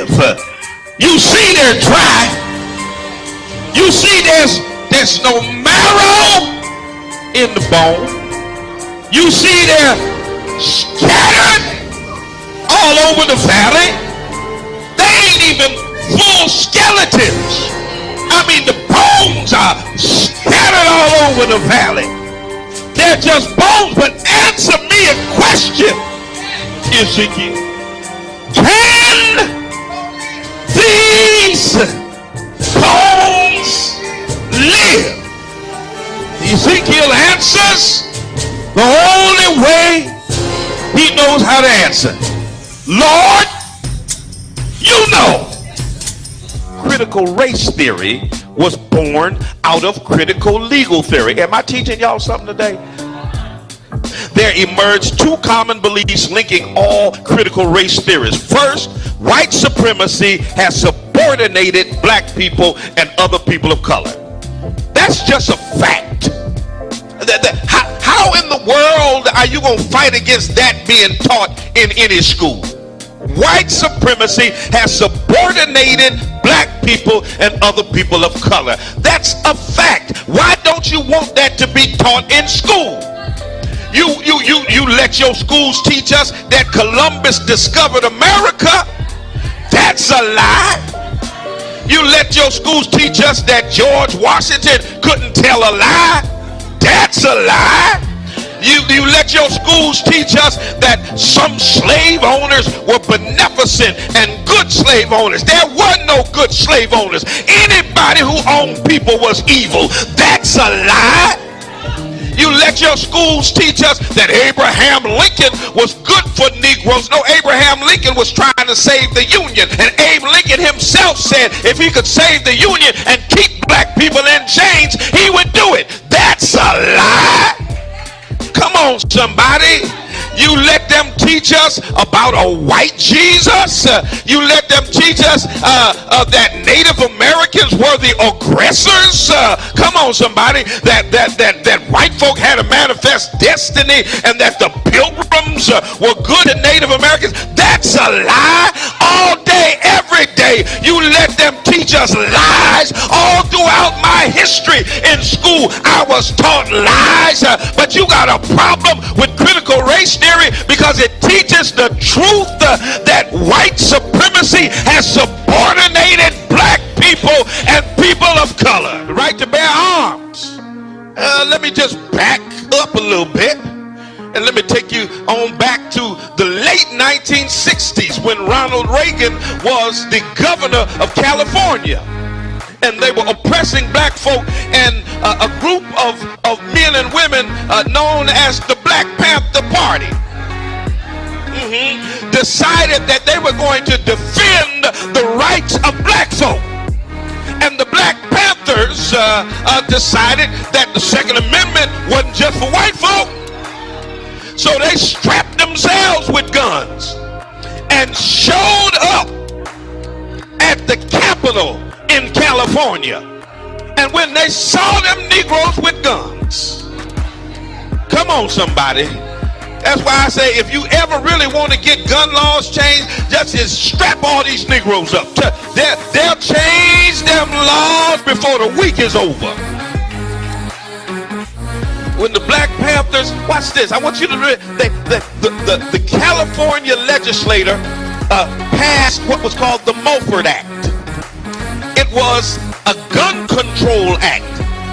live. You see they're dry. You see there's no marrow in the bone. You see they're scattered all over the valley. They ain't even full skeletons. I mean, the bones are scattered all over the valley. They're just bones. But answer me a question, Ezekiel. Can these bones live? Ezekiel answers the only way he knows how to answer. Lord, you know. Critical race theory was born out of critical legal theory. Am I teaching y'all something today? There emerged two common beliefs linking all critical race theories. First, white supremacy has subordinated black people and other people of color. That's just a fact. How in the world are you going to fight against that being taught in any school? White supremacy has subordinated black people and other people of color. That's a fact. Why don't you want that to be taught in school? You let your schools teach us that Columbus discovered America. That's a lie. You let your schools teach us that George Washington couldn't tell a lie. That's a lie. You let your schools teach us that some slave owners were beneficent and good slave owners. There were no good slave owners. Anybody who owned people was evil. That's a lie. You let your schools teach us that Abraham Lincoln was good for Negroes. No, Abraham Lincoln was trying to save the Union. And Abe Lincoln himself said if he could save the Union and keep black people in chains, he would do it. That's a lie. Come on, somebody. You let them teach us about a white Jesus. You let them teach us that Native Americans were the aggressors. Come on, somebody. That white folk had a manifest destiny and that the pilgrims were good to Native Americans. That's a lie. All day, every day, you let them teach us lies. All throughout my history in school, I was taught lies. But you got a problem with critical race theory because it teaches the truth that white supremacy has subordinated black people and people of color. The right to bear arms. Let me just back up a little bit and let me take you on back to the late 1960s when Ronald Reagan was the governor of California. And they were oppressing black folk, and a group of men and women known as the Black Panther Party decided that they were going to defend the rights of black folk. And the Black Panthers decided that the Second Amendment wasn't just for white folk. So they strapped themselves with guns and showed up at the Capitol in California. And when they saw them Negroes with guns, come on, somebody. That's why I say if you ever really want to get gun laws changed, just strap all these Negroes up. They'll change them laws before the week is over. When the Black Panthers, watch this, I want you to read, the California legislator passed what was called the Mulford Act. It was a gun control act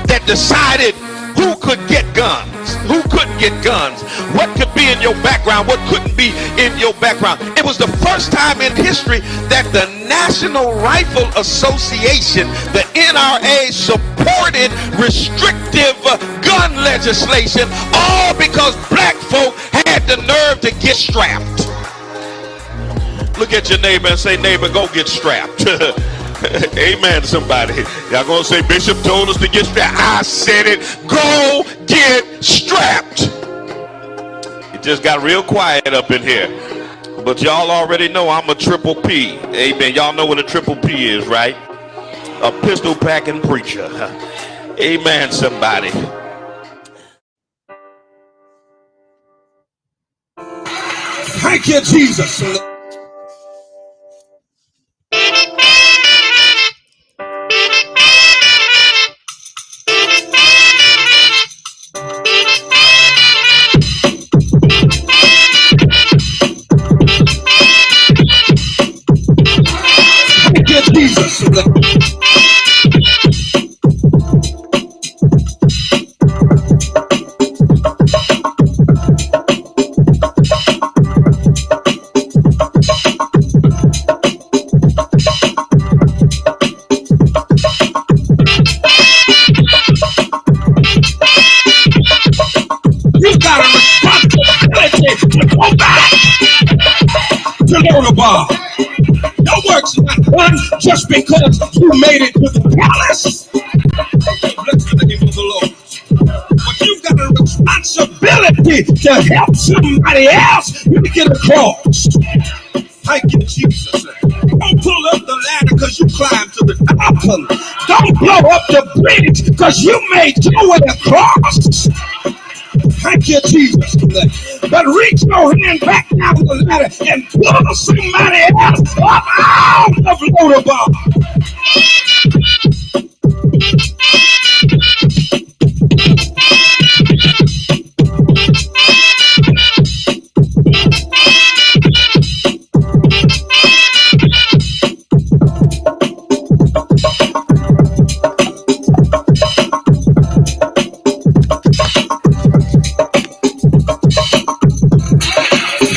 that decided who could get guns, who couldn't get guns, what could be in your background, what couldn't be in your background. It was the first time in history that the National Rifle Association, the NRA, supported restrictive gun legislation, all because black folk had the nerve to get strapped. Look at your neighbor and say, neighbor, go get strapped. Amen, somebody. Y'all gonna say Bishop told us to get strapped. I said it. Go get strapped. It just got real quiet up in here. But y'all already know I'm a triple P. Amen. Y'all know what a triple P is, right? A pistol packing preacher. Amen, somebody. Thank you, Jesus. Lodabar. Your work's not done just because you made it to the palace. Bless the name of the Lord. But you've got a responsibility to help somebody else make it across. Thank you, Jesus. Don't pull up the ladder because you climbed to the top. Don't blow up the bridge because you made your way across. Thank you, Jesus. But reach your hand back down the ladder and pull somebody else up out of Lodabar.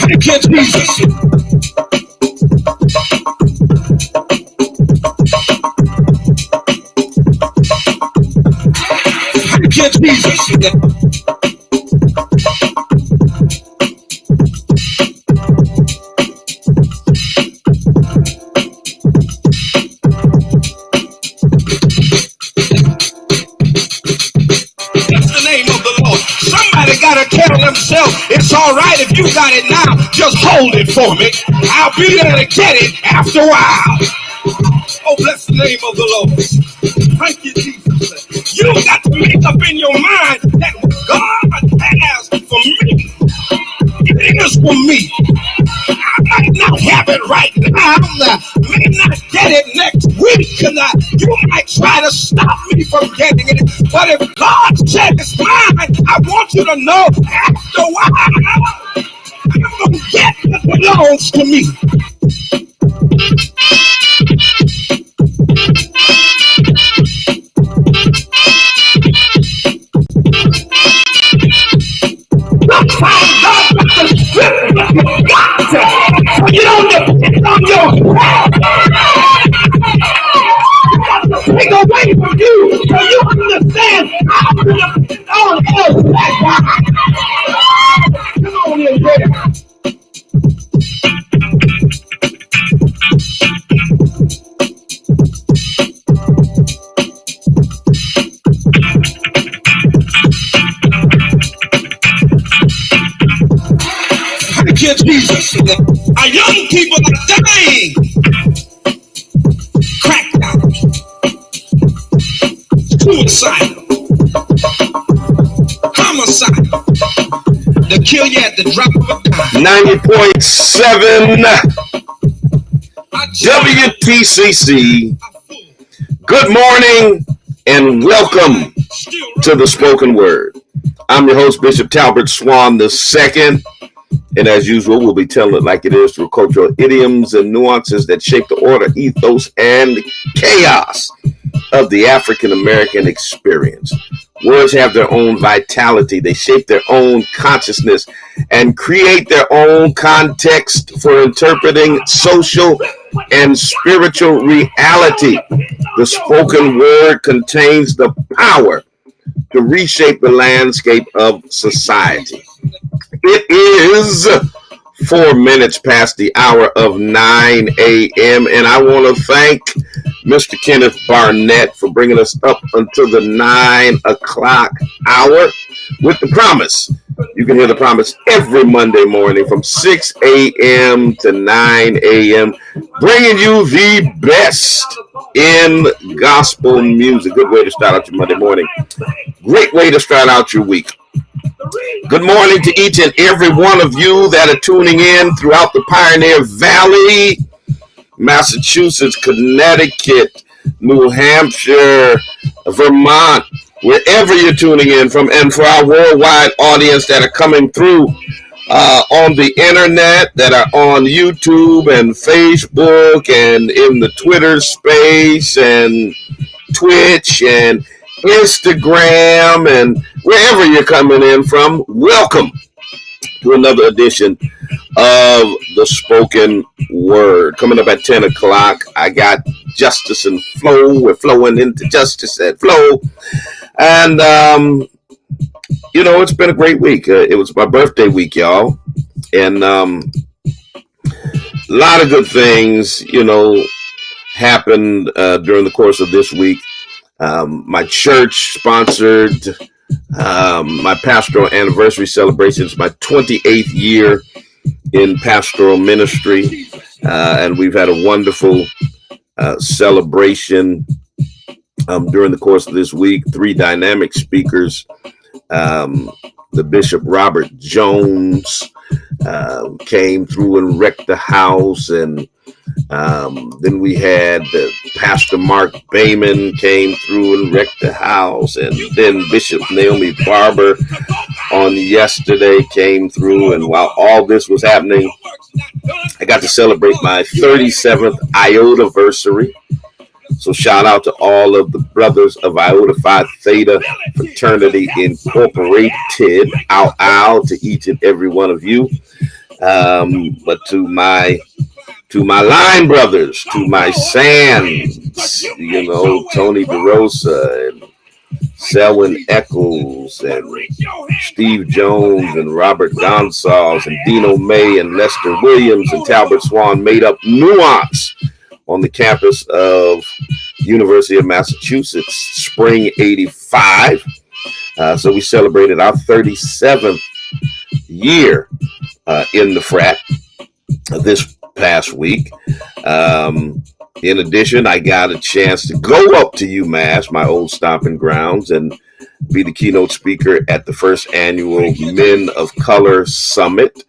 Thank you, Jesus. Thank you, Jesus. Somebody gotta tell themselves it's all right if you got it now, just hold it for me. I'll be there to get it after a while. Oh, bless the name of the Lord. Thank you, Jesus. You got to make up in your mind that what God has for me, it is for me. I might not have it right now, may not get it next week, and you might try to stop me from getting it, but if God said it's mine, I want you to know after a while, I'm going to get what belongs to me. Sometimes God got to strip what you got, so you don't depend on your head. Take away from you so you understand how to depend on else. Come on in here. Thank you, Jesus. Our young people are dying. Crackdown. Suicide. Homicide. They'll kill you at the drop of a dime. 90.7 WTCC. Good morning and welcome to the Spoken Word. I'm your host, Bishop Talbert Swan II. And as usual, we'll be telling it like it is through cultural idioms and nuances that shape the order, ethos, and chaos of the African American experience. Words have their own vitality. They shape their own consciousness and create their own context for interpreting social and spiritual reality. The spoken word contains the power to reshape the landscape of society. It is 4 minutes past the hour of 9 a.m. and I want to thank Mr. Kenneth Barnett for bringing us up until the 9 o'clock hour with the promise. You can hear the promise every Monday morning from 6 a.m. to 9 a.m. bringing you the best in gospel music. Good way to start out your Monday morning. Great way to start out your week. Good morning to each and every one of you that are tuning in throughout the Pioneer Valley, Massachusetts, Connecticut, New Hampshire, Vermont, wherever you're tuning in from, and for our worldwide audience that are coming through on the internet, that are on YouTube and Facebook and in the Twitter space and Twitch and Instagram and wherever you're coming in from, welcome to another edition of the Spoken Word. Coming up at 10 o'clock, I got Justice and Flow. We're flowing into Justice and Flow. And, it's been a great week. It was my birthday week, y'all. And lot of good things, happened during the course of this week. My church sponsored my pastoral anniversary celebration. It's my 28th year in pastoral ministry, and we've had a wonderful celebration during the course of this week. 3 dynamic speakers. The Bishop Robert Jones came through and wrecked the house, and then we had Pastor Mark Bayman came through and wrecked the house, and then Bishop Naomi Barber on yesterday came through. And while all this was happening, I got to celebrate my 37th Iota-versary. So shout out to all of the brothers of Iota Phi Theta Fraternity Incorporated. Ow, to each and every one of you. But to my line brothers, to my Sands, Tony DeRosa and Selwyn Eccles and Steve Jones and Robert Gonsalves and Dino May and Lester Williams and Talbert Swan made up Nuance on the campus of University of Massachusetts, Spring '85. So we celebrated our 37th year in the frat this past week. In addition, I got a chance to go up to UMass, my old stomping grounds, and be the keynote speaker at the first annual Men of Color Summit.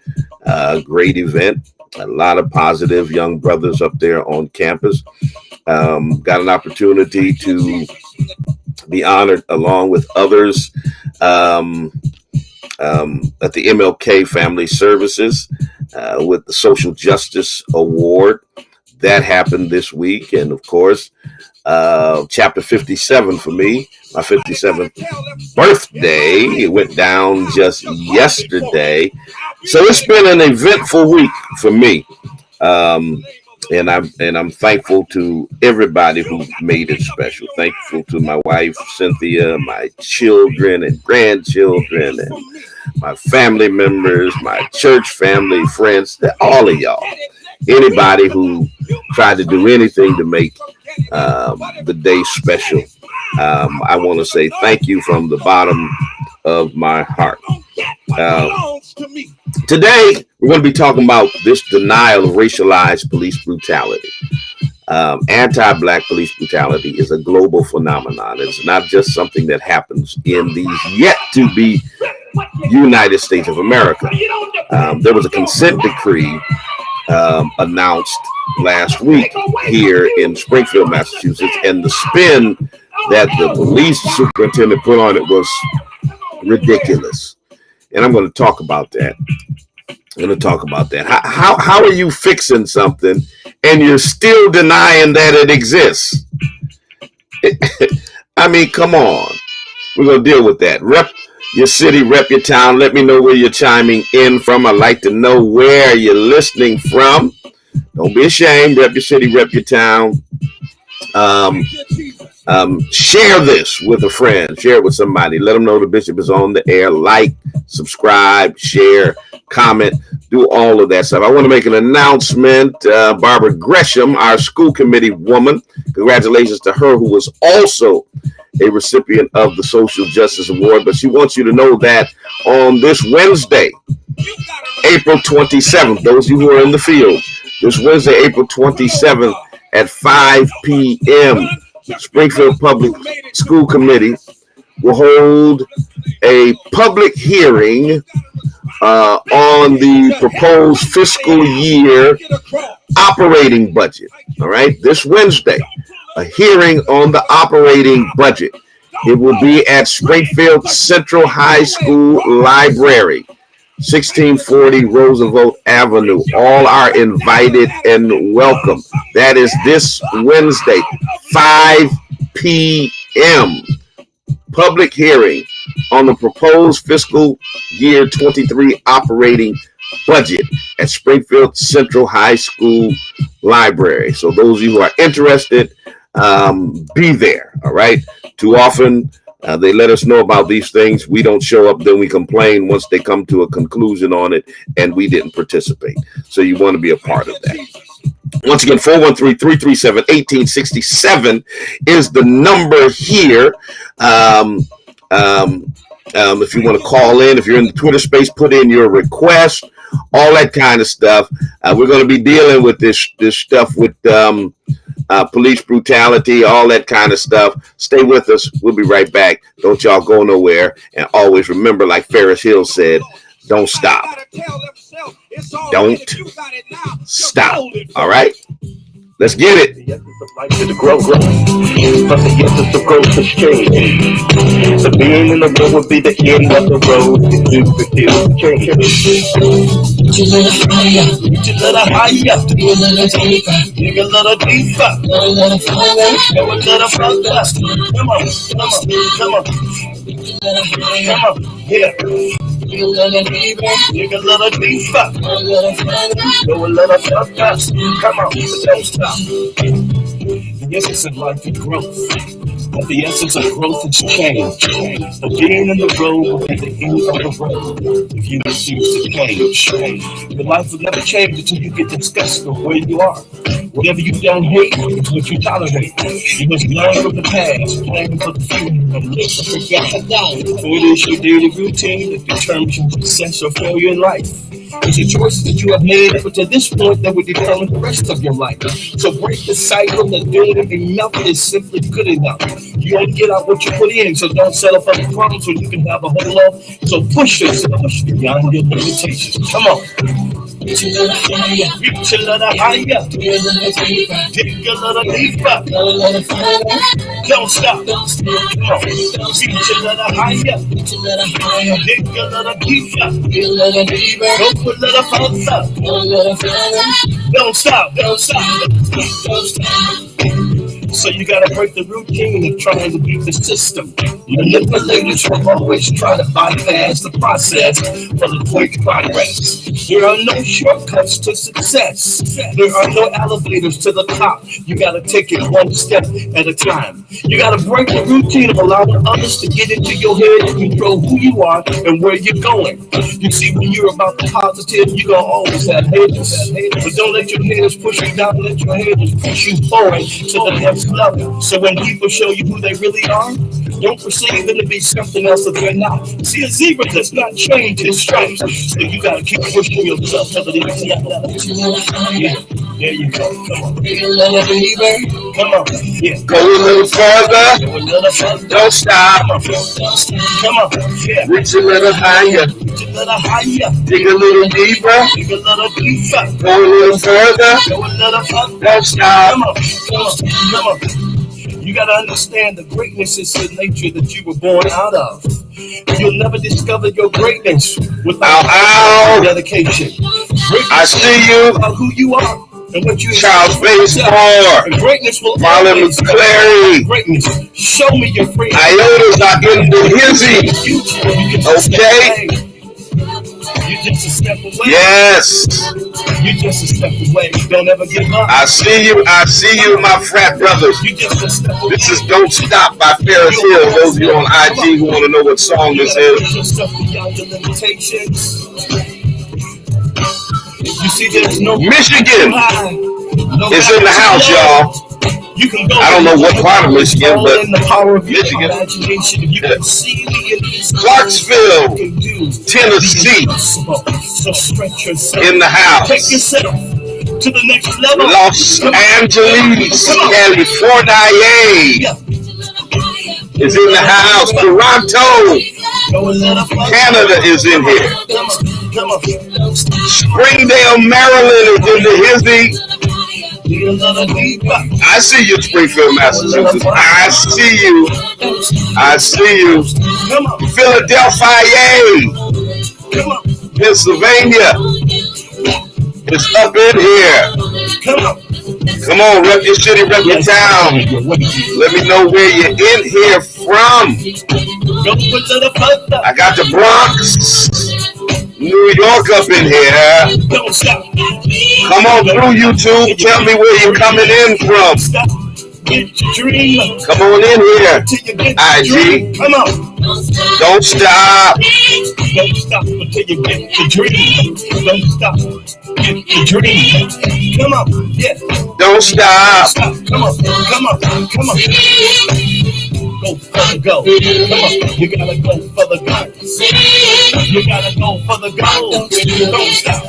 Great event. A lot of positive young brothers up there on campus. Got an opportunity to be honored along with others at the MLK Family Services with the Social Justice Award. That happened this week. And of course, chapter 57 for me, my 57th birthday. It went down just yesterday. So it's been an eventful week for me. And I'm thankful to everybody who made it special. Thankful to my wife, Cynthia, my children and grandchildren, and my family members, my church family, friends, all of y'all. Anybody who tried to do anything to make the day special. I want to say thank you from the bottom of my heart. Today, we're going to be talking about this denial of racialized police brutality. Anti-Black police brutality is a global phenomenon. It's not just something that happens in these yet to be United States of America. There was a consent decree announced last week here in Springfield, Massachusetts, and the spin that the police superintendent put on it was ridiculous. And I'm going to talk about that. How are you fixing something and you're still denying that it exists? I mean, come on. We're going to deal with that. Rep your city, rep your town. Let me know where you're chiming in from. I'd like to know where you're listening from. Don't be ashamed. Rep your city, rep your town. Share this with a friend. Share it with somebody. Let them know the bishop is on the air. Like, subscribe, share, comment, do all of that stuff. I want to make an announcement. Barbara Gresham, our school committee woman, congratulations to her, who was also a recipient of the Social Justice Award. But she wants you to know that on this Wednesday, April 27th, those of you who are in the field, this Wednesday, April 27th at 5 p.m., Springfield Public School Committee will hold a public hearing on the proposed fiscal year operating budget. All right, this Wednesday, a hearing on the operating budget. It will be at Springfield Central High School Library, 1640 Roosevelt Avenue. All are invited and welcome. That is this Wednesday, 5 p.m. Public hearing on the proposed fiscal year 23 operating budget at Springfield Central High School Library. So those of you who are interested, be there. All right. Too often, They let us know about these things. We don't show up, then we complain once they come to a conclusion on it, and we didn't participate. So you want to be a part of that. Once again, 413-337-1867 is the number here. If you want to call in, if you're in the Twitter space, put in your request, all that kind of stuff. We're going to be dealing with this stuff with police brutality, all that kind of stuff. Stay with us. We'll be right back. Don't y'all go nowhere. And always remember, like Ferris Hill said, don't stop. Don't stop. All right? Let's get it. The essence of life is growth, but the essence of growth is change. The being in the road would be the end of the road. It's change. Reach a little higher, reach a little higher, dig a little deeper, dig a little deeper, go a little further, go a little further. Come on, come on. Reach a little higher, come on, yeah. Dig a little deeper, dig a little deeper, go a little further, go a little further. Come on, don't stop. The essence of life is growth. But the essence of growth is change. The being in the road will be the end of the road if you refuse to change. Your life will never change until you get disgusted with where you are. Whatever you don't hate is what you tolerate. You must learn from the past, plan for the future, and live for the future. So it is your daily routine that determines your success or failure in life. It's the choices that you have made up until this point that will determine the rest of your life. So break the cycle that doing enough is simply good enough. You only get out what you put in, so don't settle for the problem so you can have a whole lot. So push yourself beyond your limitations. Come on. Reach a little higher, reach a little higher, dig a little deeper, dig a little deeper, go a little further. Don't stop, don't stop. Come on, reach a little higher, reach a little higher, dig a little deeper, dig a little deeper, go a little further, go a little further. Don't stop, don't stop, don't stop. So you gotta break the routine of trying to beat the system. Manipulators will always try to bypass the process for the quick progress. There are no shortcuts to success. There are no elevators to the top. You gotta take it one step at a time. You gotta break the routine of allowing others to get into your head and control who you are and where you're going. You see, when you're about the positive, you're gonna always have haters. But don't let your haters push you down, let your haters push you forward to the next level. So when people show you who they really are, don't perceive them to be something else that they're not. See, a zebra does not change its stripes. So you gotta keep pushing yourself to the next level. Yeah, there you go. Come on. Come on. Yeah. Go a little further. Go a little further. Don't stop. Come on. Yeah. Reach a little higher. Reach a little higher. Dig a little deeper. Dig a little deeper. Go a little further. Go a little further. Don't stop. Come on. Come on. You gotta understand the greatness is the nature that you were born out of. You'll never discover your greatness without dedication. I see you. About who you are and what you Charles Baseball. and greatness will Marlon always McClary. greatness. Show me your freedom. Iotas are in the hizzy. Okay. You just a step away. Yes. You just a step away. Don't ever give up. I see you, my frat brothers. You just a step away. This is Don't Stop by Ferris Hill. Those of you on IG who want to know what song this is. You see, there's no Michigan is in the house, y'all. You can go. I don't know what part of Michigan, but in the power of Michigan. You can see me in Clarksville, Tennessee, so stretch yourself. in the house. Take yourself to the next level. Los Angeles, California is in the house. Toronto, Canada is in here. Springdale, Maryland is in the hizzy. I see you, Springfield, Massachusetts. I see you. I see you. Philadelphia, Pennsylvania is up in here. Come on, rep your city, rep your town. Let me know where you're in here from. I got the Bronx, New York up in here. Come on through YouTube. Tell me where you're coming in from. Get your dream. Come on in here, Till you get IG. your dream. Come on. Don't stop. Don't stop until you get your dream. Don't stop. Get your dream. Come on. Yes. Don't stop. Stop. Come on. Come on. Come on. Go for the go. Come on. You gotta go for the go. You gotta go for the go. Don't stop.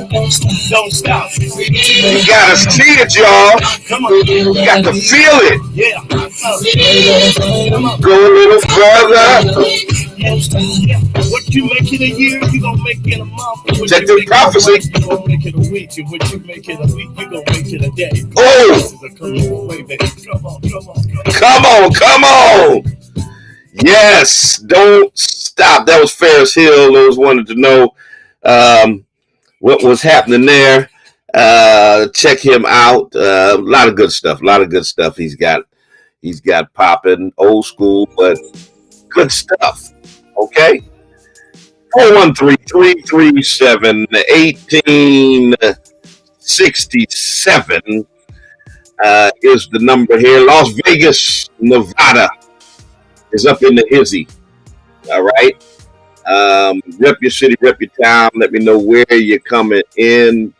Don't stop. You gotta see it, y'all. Come on. You got to feel it. Yeah. Come on. Go a little further. Yeah. What you make in a year, you gonna make in a month. What Check you the make in a prophecy. month, you gonna make it a week. And what you make in a week, you gonna make it a day. Oh. Come on, wait, baby. Come on, come on, come on. Come on, come on. Yes, don't stop. That was Ferris Hill. Those wanted to know what was happening there. Check him out. A lot of good stuff. A lot of good stuff. He's got popping, old school, but good stuff. Okay. 413-337-1867 is the number here. Las Vegas, Nevada is up in the hizzy. All right. Rep your city, rep your town. Let me know where you're coming in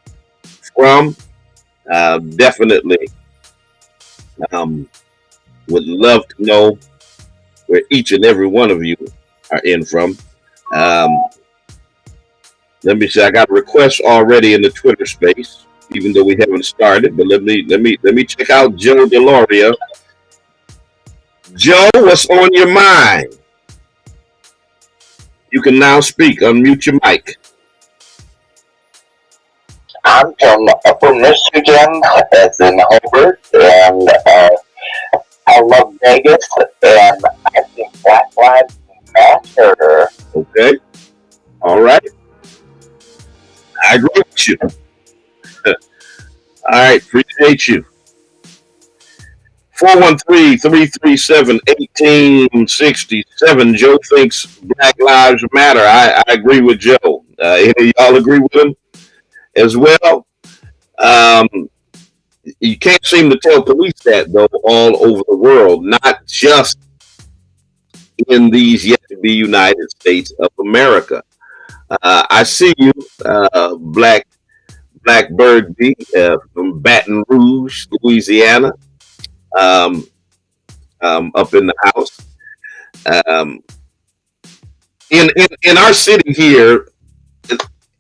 from. Definitely would love to know where each and every one of you are in from. Let me see. I got requests already in the Twitter space, even though we haven't started. But let me check out Joe Deloria. Joe, what's on your mind? You can now speak. Unmute your mic. I'm from Michigan, as in Hobart, and I love Vegas, and I think Black Lives Matter. Okay. All right. I agree with you. All right. Appreciate you. 413-337-1867. Joe thinks Black Lives Matter. I agree with Joe. Any of y'all agree with him as well? You can't seem to tell police that, though, all over the world, not just in these yet to be United States of America. I see you, Black Birdie from Baton Rouge, Louisiana, up in the house. In our city here,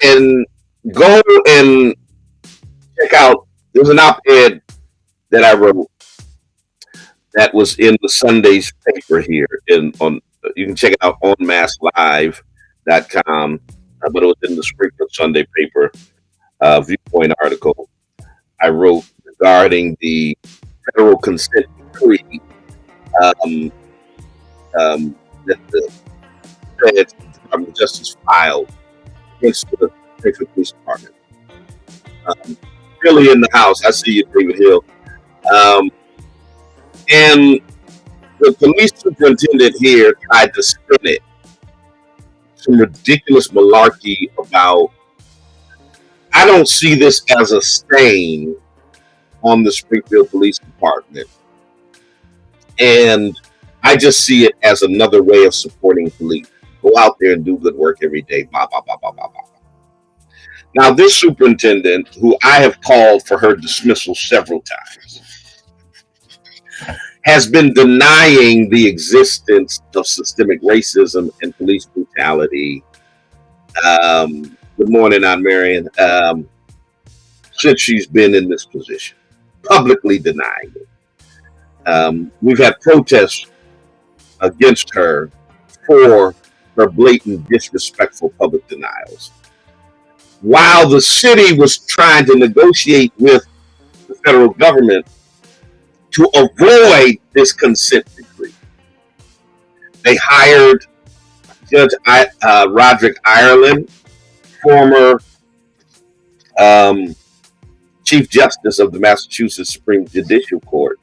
and go and check out. There's an op-ed that I wrote that was in the Sunday's paper here. You can check it out on masslive.com, but it was in the Springfield Sunday paper viewpoint article I wrote regarding the federal consent decree that the Department of Justice filed against the Springfield Police Department. Really in the house. I see you, David Hill. And the police superintendent here tried to spin it. Some ridiculous malarkey about, I don't see this as a stain on the Springfield Police Department. And I just see it as another way of supporting police. Go out there and do good work every day. Blah, blah, blah, blah, blah, blah. Now, this superintendent, who I have called for her dismissal several times, has been denying the existence of systemic racism and police brutality. Good morning, Aunt Marion. Since she's been in this position, publicly denying it. We've had protests against her for her blatant, disrespectful public denials. While the city was trying to negotiate with the federal government to avoid this consent decree, they hired Judge Roderick Ireland, former Chief Justice of the Massachusetts Supreme Judicial Court,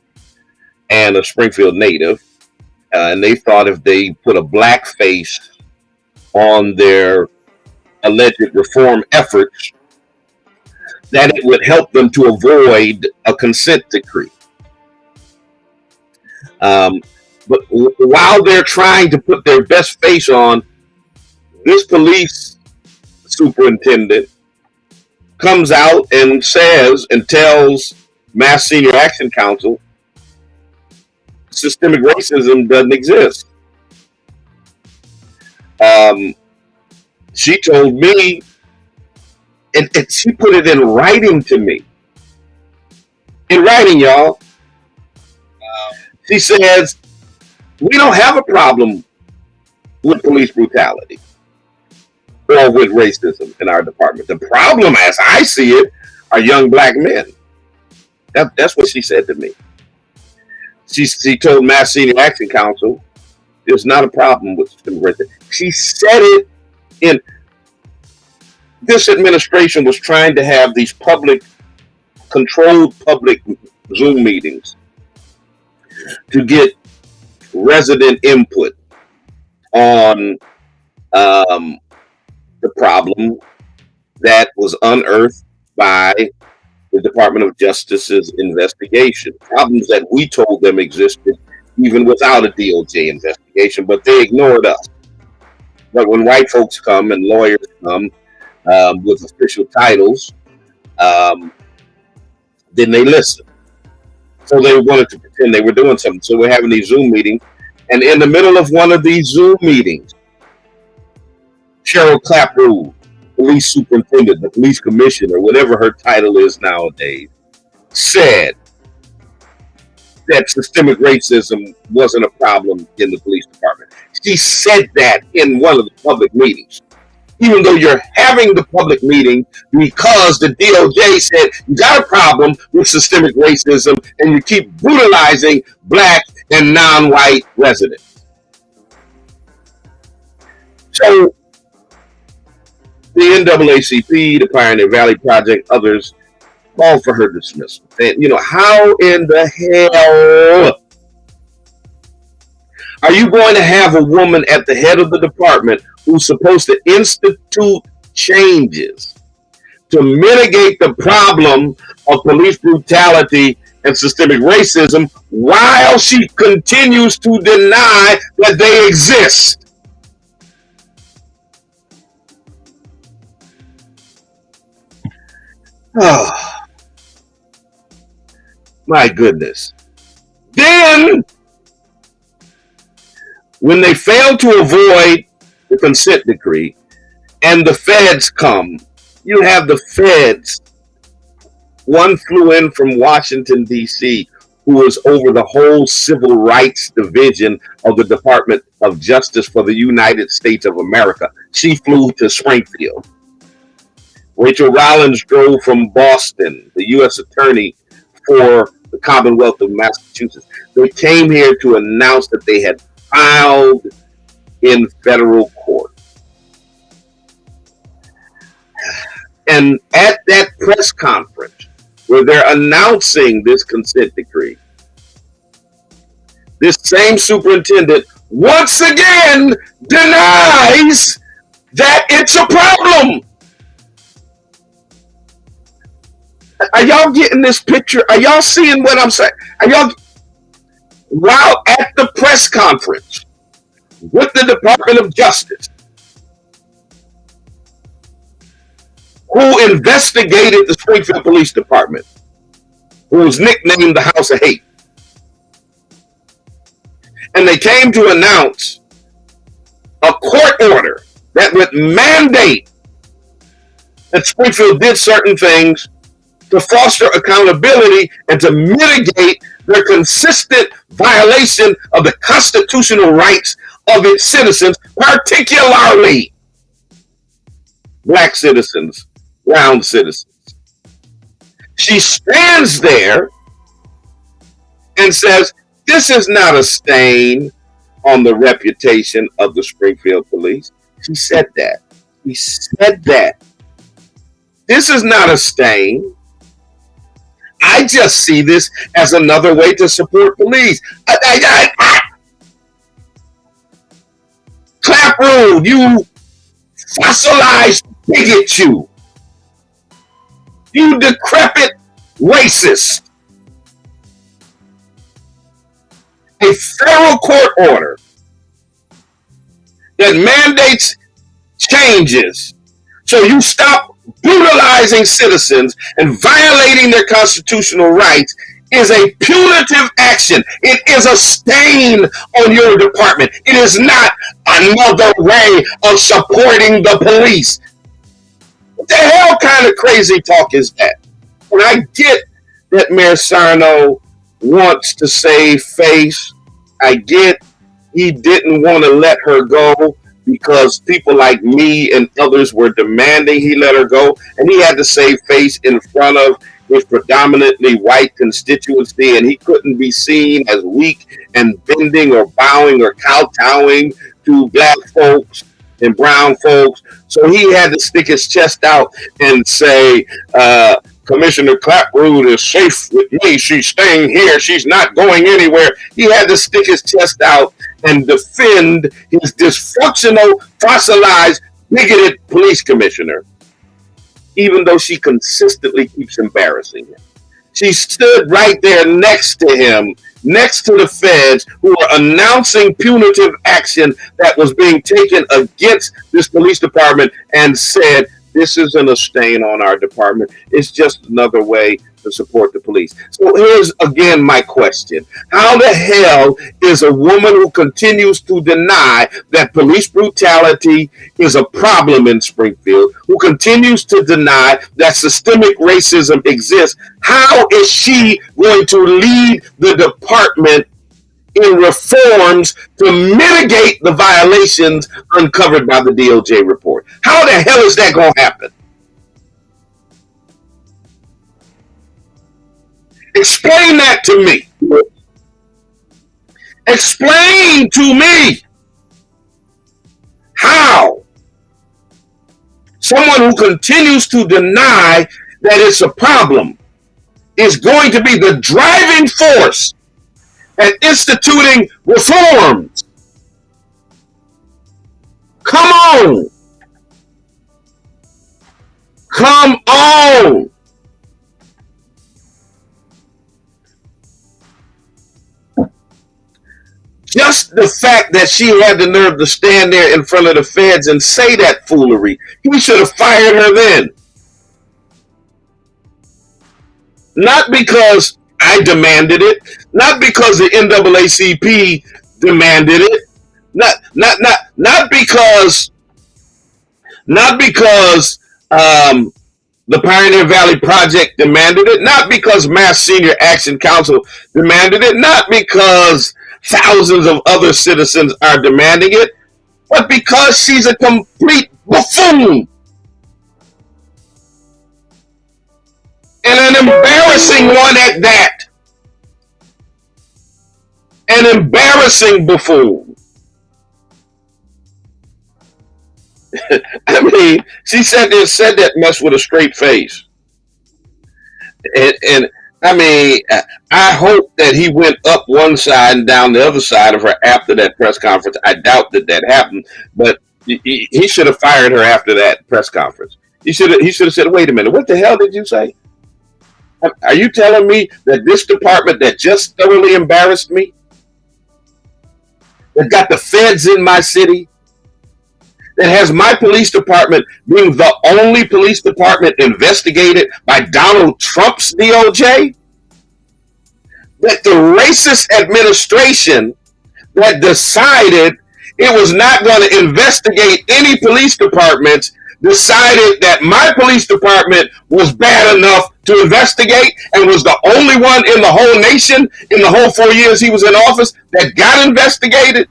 and a Springfield native. And they thought if they put a black face on their alleged reform efforts, that it would help them to avoid a consent decree. Um, but while they're trying to put their best face on, this police superintendent comes out and says and tells Mass Senior Action Council systemic racism doesn't exist. She told me, and she put it in writing to me. In writing, y'all. She says, we don't have a problem with police brutality or with racism in our department. The problem, as I see it, are young black men. That's what she said to me. She told Mass Senior Action Council, there's not a problem with systemic racism. She said it in, this administration was trying to have these controlled public Zoom meetings to get resident input on the problem that was unearthed by the Department of Justice's investigation. Problems that we told them existed even without a DOJ investigation, but they ignored us. But when white folks come and lawyers come with official titles, then they listen. So they wanted to pretend they were doing something. So we're having these Zoom meetings. And in the middle of one of these Zoom meetings, Cheryl Clapper, police superintendent, the police commissioner, whatever her title is nowadays, said that systemic racism wasn't a problem in the police department. She said that in one of the public meetings. Even though you're having the public meeting because the DOJ said you got a problem with systemic racism and you keep brutalizing black and non-white residents. So the NAACP, the Pioneer Valley Project, others called for her dismissal. And, how in the hell are you going to have a woman at the head of the department who's supposed to institute changes to mitigate the problem of police brutality and systemic racism while she continues to deny that they exist? Oh, my goodness. Then, when they fail to avoid the consent decree and the feds come, you have the feds. One flew in from Washington, D.C., who was over the whole civil rights division of the Department of Justice for the United States of America. She flew to Springfield. Rachel Rollins drove from Boston, the U.S. Attorney for the Commonwealth of Massachusetts. They came here to announce that they had filed in federal court. And at that press conference where they're announcing this consent decree, this same superintendent once again denies that it's a problem. Are y'all getting this picture? Are y'all seeing what I'm saying? While at the press conference with the Department of Justice, who investigated the Springfield Police Department, who was nicknamed the House of Hate, and they came to announce a court order that would mandate that Springfield did certain things to foster accountability and to mitigate their consistent violation of the constitutional rights of its citizens, particularly black citizens, brown citizens. She stands there and says, this is not a stain on the reputation of the Springfield police. She said that. She said that. This is not a stain. I just see this as another way to support police. Clapper, you fossilized bigot, you decrepit racist. a federal court order that mandates changes so you stop brutalizing citizens and violating their constitutional rights is a punitive action. It is a stain on your department. It is not another way of supporting the police. What the hell kind of crazy talk is that? And I get that Mayor Sarno wants to save face. I get he didn't want to let her go because people like me and others were demanding he let her go, and he had to save face in front of his predominantly white constituency, and he couldn't be seen as weak and bending or bowing or kowtowing to black folks and brown folks. So he had to stick his chest out and say, Commissioner Clapperud is safe with me. She's staying here. She's not going anywhere. He had to stick his chest out and defend his dysfunctional, fossilized, bigoted police commissioner, even though she consistently keeps embarrassing him. She stood right there next to him, next to the feds who were announcing punitive action that was being taken against this police department, and said, this isn't a stain on our department. It's just another way to support the police. So here's again my question. How the hell is a woman who continues to deny that police brutality is a problem in Springfield, who continues to deny that systemic racism exists, how is she going to lead the department in reforms to mitigate the violations uncovered by the DOJ report? How the hell is that going to happen? Explain that to me. Explain to me how someone who continues to deny that it's a problem is going to be the driving force and instituting reforms. Come on. Come on. Just the fact that she had the nerve to stand there in front of the feds and say that foolery, he should have fired her then. Not because I demanded it, not because the NAACP demanded it, not because the Pioneer Valley Project demanded it, not because Mass Senior Action Council demanded it, not because thousands of other citizens are demanding it, but because she's a complete buffoon and an embarrassing one at that. An embarrassing buffoon. I mean, she said that mess with a straight face. And I mean, I hope that he went up one side and down the other side of her after that press conference. I doubt that happened, but he should have fired her after that press conference. He should have said, wait a minute, what the hell did you say? Are you telling me that this department that just thoroughly embarrassed me, that got the feds in my city, that has my police department being the only police department investigated by Donald Trump's DOJ, that the racist administration that decided it was not going to investigate any police departments decided that my police department was bad enough to investigate and was the only one in the whole nation in the whole 4 years he was in office that got investigated.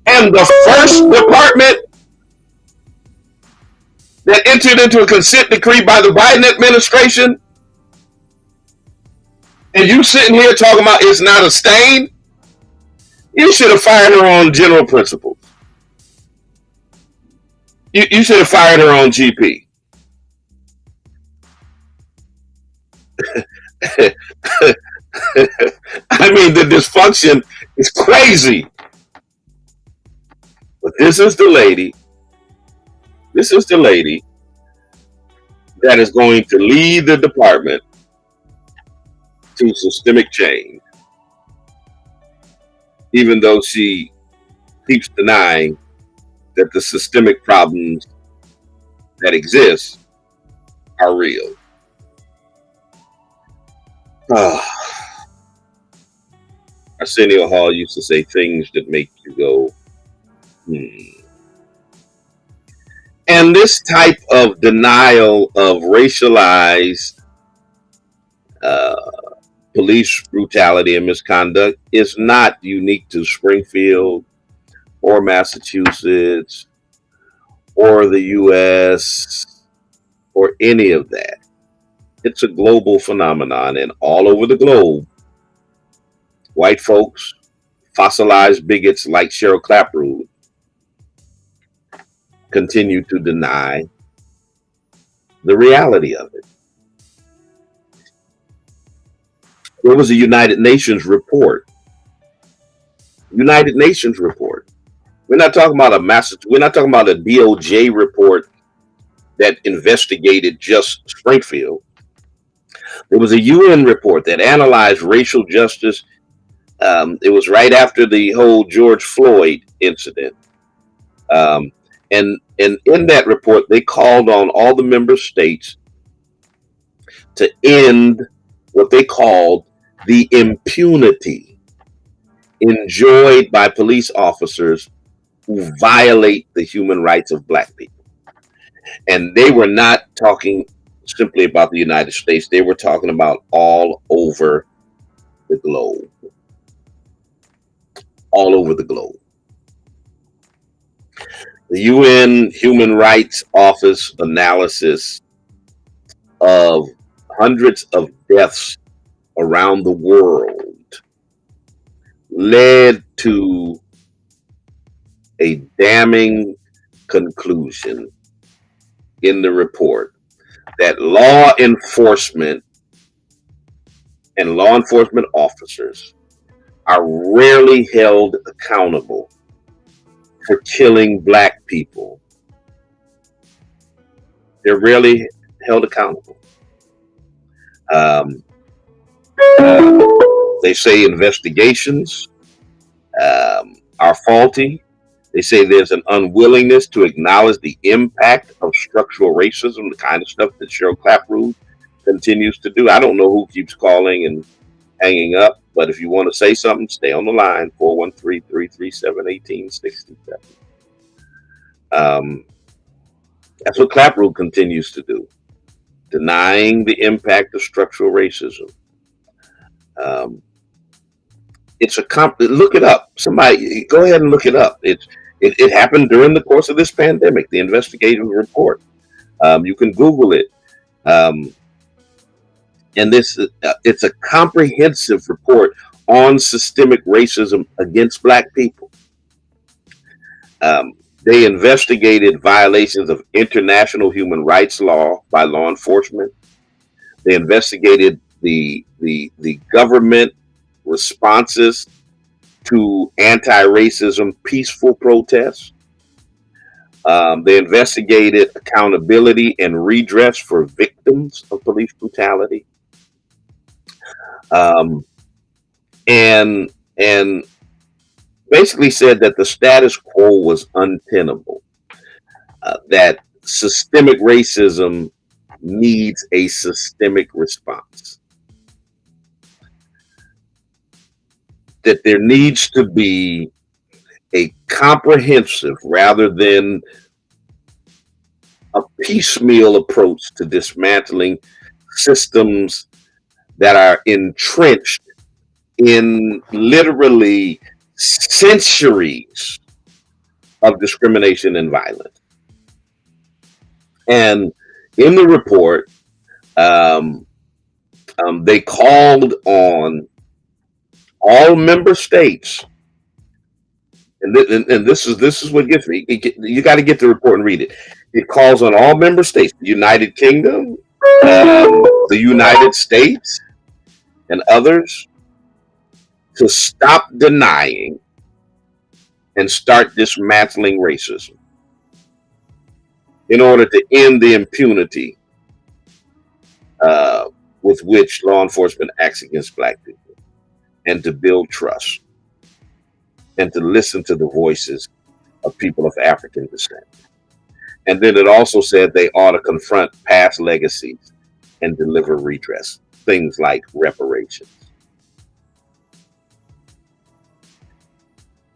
And the first department that entered into a consent decree by the Biden administration, and you sitting here talking about it's not a stain, you should have fired her on general principles. You should have fired her on GP. I mean, the dysfunction is crazy. But this is the lady that is going to lead the department to systemic change. even though she keeps denying that the systemic problems that exist are real. Arsenio Hall used to say things that make you go, And this type of denial of racialized police brutality and misconduct is not unique to Springfield or Massachusetts or the U.S. or any of that. It's a global phenomenon, and all over the globe, white folks, fossilized bigots like Cheryl Clapperwood, continue to deny the reality of it. There was a United Nations report. United Nations report. We're not talking about we're not talking about a DOJ report that investigated just Springfield. There was a UN report that analyzed racial justice. It was right after the whole George Floyd incident. And in that report, they called on all the member states to end what they called the impunity enjoyed by police officers who violate the human rights of Black people. And they were not talking simply about the United States. They were talking about all over the globe. All over the globe. The UN Human Rights Office analysis of hundreds of deaths around the world led to a damning conclusion in the report that law enforcement and law enforcement officers are rarely held accountable for killing Black people. They're rarely held accountable. They say investigations are faulty. They say there's an unwillingness to acknowledge the impact of structural racism, the kind of stuff that Cheryl Clapperwood continues to do. I don't know who keeps calling and hanging up, but if you want to say something, stay on the line, 413-337-1867. That's what Clapperwood continues to do, denying the impact of structural racism. It's look it up. Somebody go ahead and look it up. It happened during the course of this pandemic, the investigative report. You can Google it. And it's a comprehensive report on systemic racism against Black people. They investigated violations of international human rights law by law enforcement. They investigated the government responses to anti-racism peaceful protests. They investigated accountability and redress for victims of police brutality. And basically said that the status quo was untenable, that systemic racism needs a systemic response, that there needs to be a comprehensive rather than a piecemeal approach to dismantling systems that are entrenched in literally centuries of discrimination and violence. And in the report, they called on all member states, and this is what gets me. You got to get the report and read it. It calls on all member states, the United Kingdom, the United States, and others, to stop denying and start dismantling racism in order to end the impunity with which law enforcement acts against Black people, and to build trust. and to listen to the voices of people of African descent. And then it also said they ought to confront past legacies and deliver redress, things like reparations.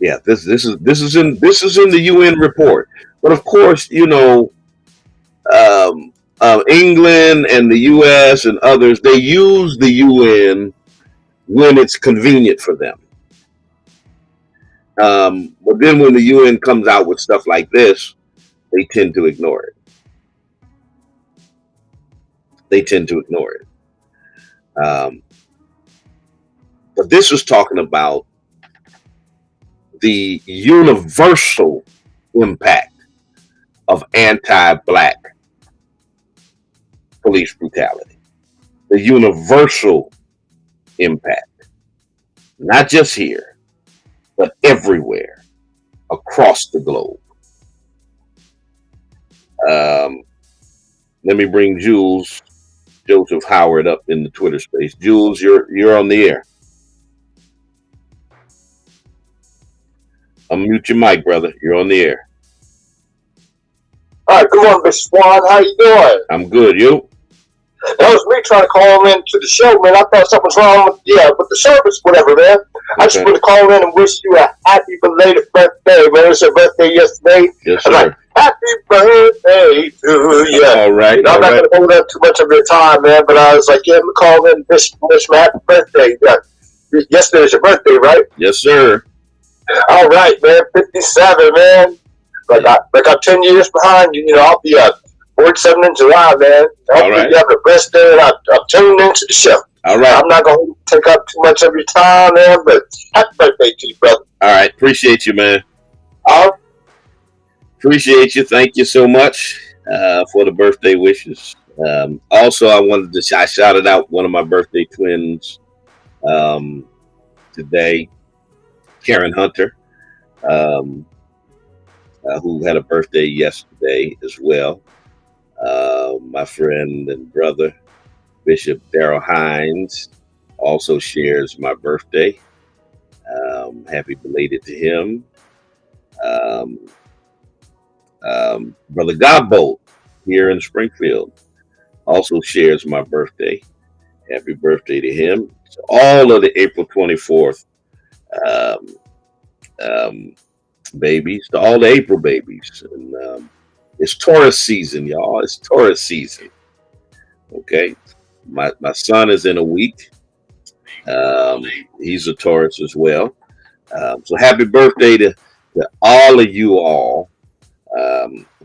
Yeah, this is in the UN report. But of course, England and the U.S. and others, they use the UN when it's convenient for them. But then when the UN comes out with stuff like this, they tend to ignore it. But this was talking about the universal impact of anti-Black police brutality. The universal impact, not just here, but everywhere across the globe. Let me bring Joseph Howard up in the Twitter space. Jules, you're on the air. Unmute your mic, brother. You're on the air. All right, good morning, Mr. Swan. How you doing? I'm good. You? That was me trying to call in to the show, man. I thought something was wrong with the service, whatever, man. I just want to call in and wish you a happy belated birthday, man. It was your birthday yesterday. Yes, sir. Like, happy birthday to you. All right. I'm not going to hold up too much of your time, man, but I was like, yeah, I'm going to call in and wish my happy birthday. Yeah. Yesterday was your birthday, right? Yes, sir. All right, man. 57, man. I'm 10 years behind you. I'll be 47 in July, man. Hopefully you have a best day, and I'm tuning into the show. All right. I'm not going to take up too much of your time, man, but happy birthday to you, brother. All right. Appreciate you, man. Appreciate you. Thank you so much for the birthday wishes. Also, I shouted out one of my birthday twins today, Karen Hunter, who had a birthday yesterday as well. My friend and brother, Bishop Darrell Hines, also shares my birthday. Happy belated to him. Brother Godbolt here in Springfield also shares my birthday. Happy birthday to him. So all of the April 24th babies, to all the April babies. And it's Taurus season, y'all. It's Taurus season. Okay. My son is in a week. He's a Taurus as well. So happy birthday to all of you all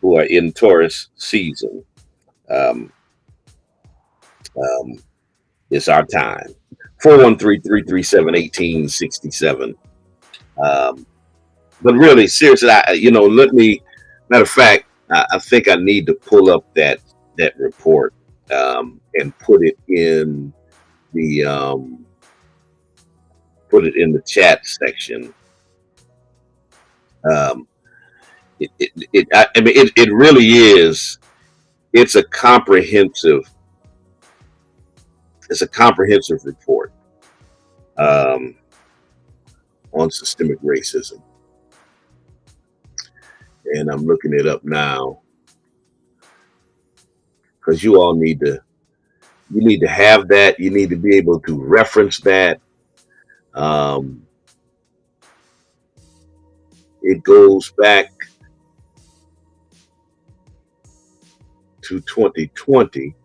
who are in Taurus season. It's our time. 413-337-1867. But really, seriously, matter of fact, I think I need to pull up that report and put it in the chat section. It really is. It's a comprehensive report on systemic racism. And I'm looking it up now because you all need to have that. You need to be able to reference that. It goes back to 2020.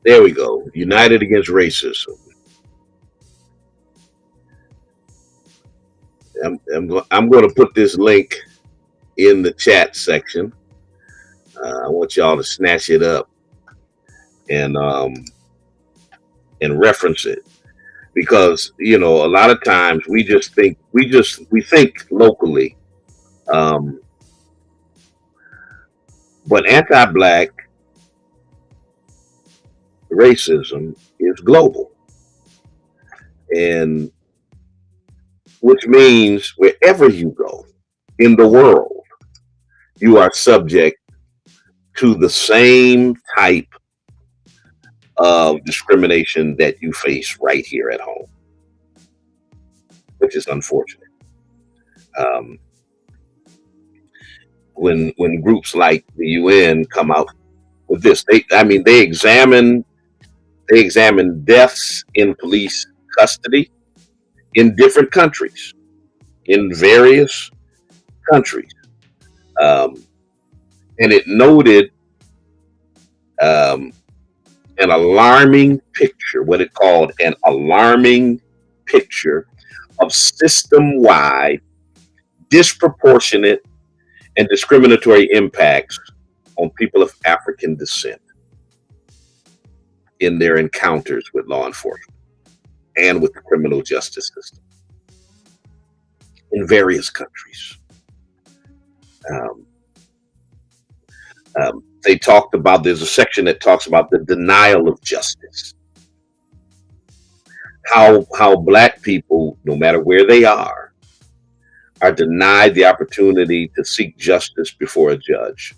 There we go. United Against Racism. I'm going to put this link in the chat section. I want y'all to snatch it up and reference it, because a lot of times we think locally, but anti-Black racism is global, and which means wherever you go in the world, you are subject to the same type of discrimination that you face right here at home, which is unfortunate. When groups like the UN come out with this, they examine deaths in police custody in different countries, in various countries, and it noted an alarming picture, what it called an alarming picture of system-wide disproportionate and discriminatory impacts on people of African descent in their encounters with law enforcement and with the criminal justice system in various countries. They talked about, there's a section that talks about the denial of justice. How Black people, no matter where they are denied the opportunity to seek justice before a judge.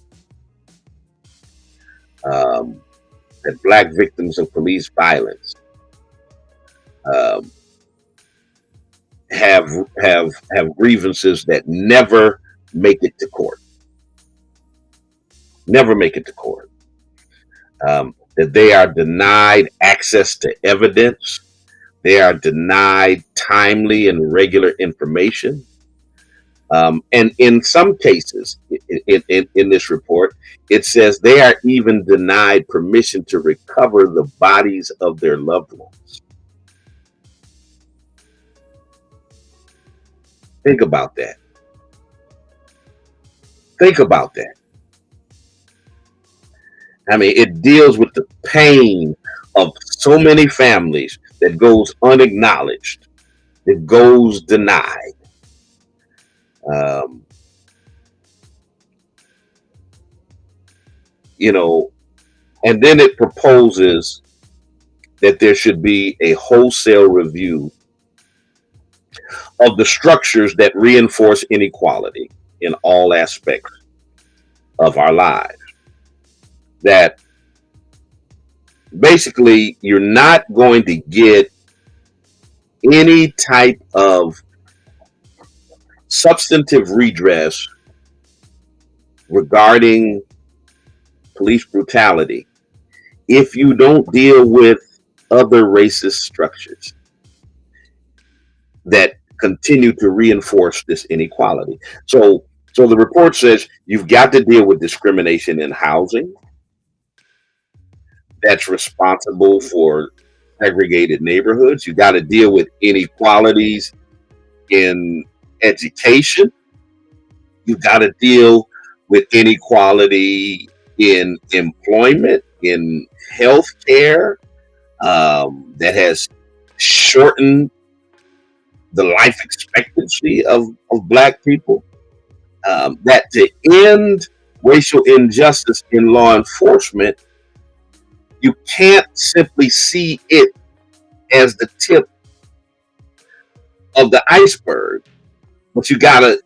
That Black victims of police violence have grievances that never make it to court. Never make it to court. That they are denied access to evidence. They are denied timely and regular information. And in some cases, in this report, it says they are even denied permission to recover the bodies of their loved ones. Think about that. Think about that. I mean, it deals with the pain of so many families that goes unacknowledged, that goes denied. And then it proposes that there should be a wholesale review of the structures that reinforce inequality in all aspects of our lives. That basically you're not going to get any type of substantive redress regarding police brutality if you don't deal with other racist structures that continue to reinforce this inequality. So the report says you've got to deal with discrimination in housing that's responsible for segregated neighborhoods. You got to deal with inequalities in education. You got to deal with inequality in employment, in healthcare, that has shortened the life expectancy of Black people. That to end racial injustice in law enforcement, you can't simply see it as the tip of the iceberg, but you gotta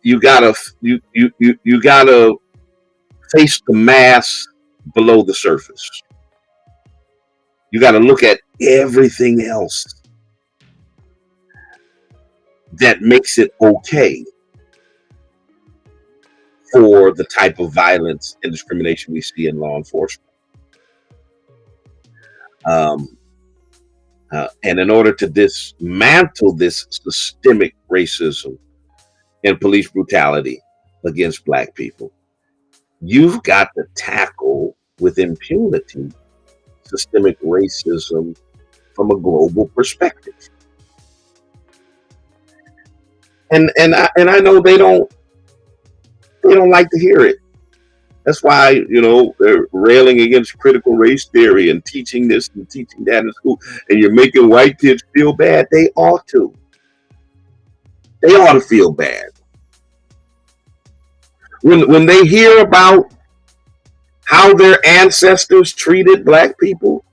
face the mass below the surface. You gotta look at everything else that makes it okay for the type of violence and discrimination we see in law enforcement. And in order to dismantle this systemic racism and police brutality against Black people, you've got to tackle with impunity systemic racism from a global perspective. And I know they don't like to hear it. That's why, they're railing against critical race theory and teaching this and teaching that in school. And you're making white kids feel bad. They ought to. They ought to feel bad. When they hear about how their ancestors treated Black people,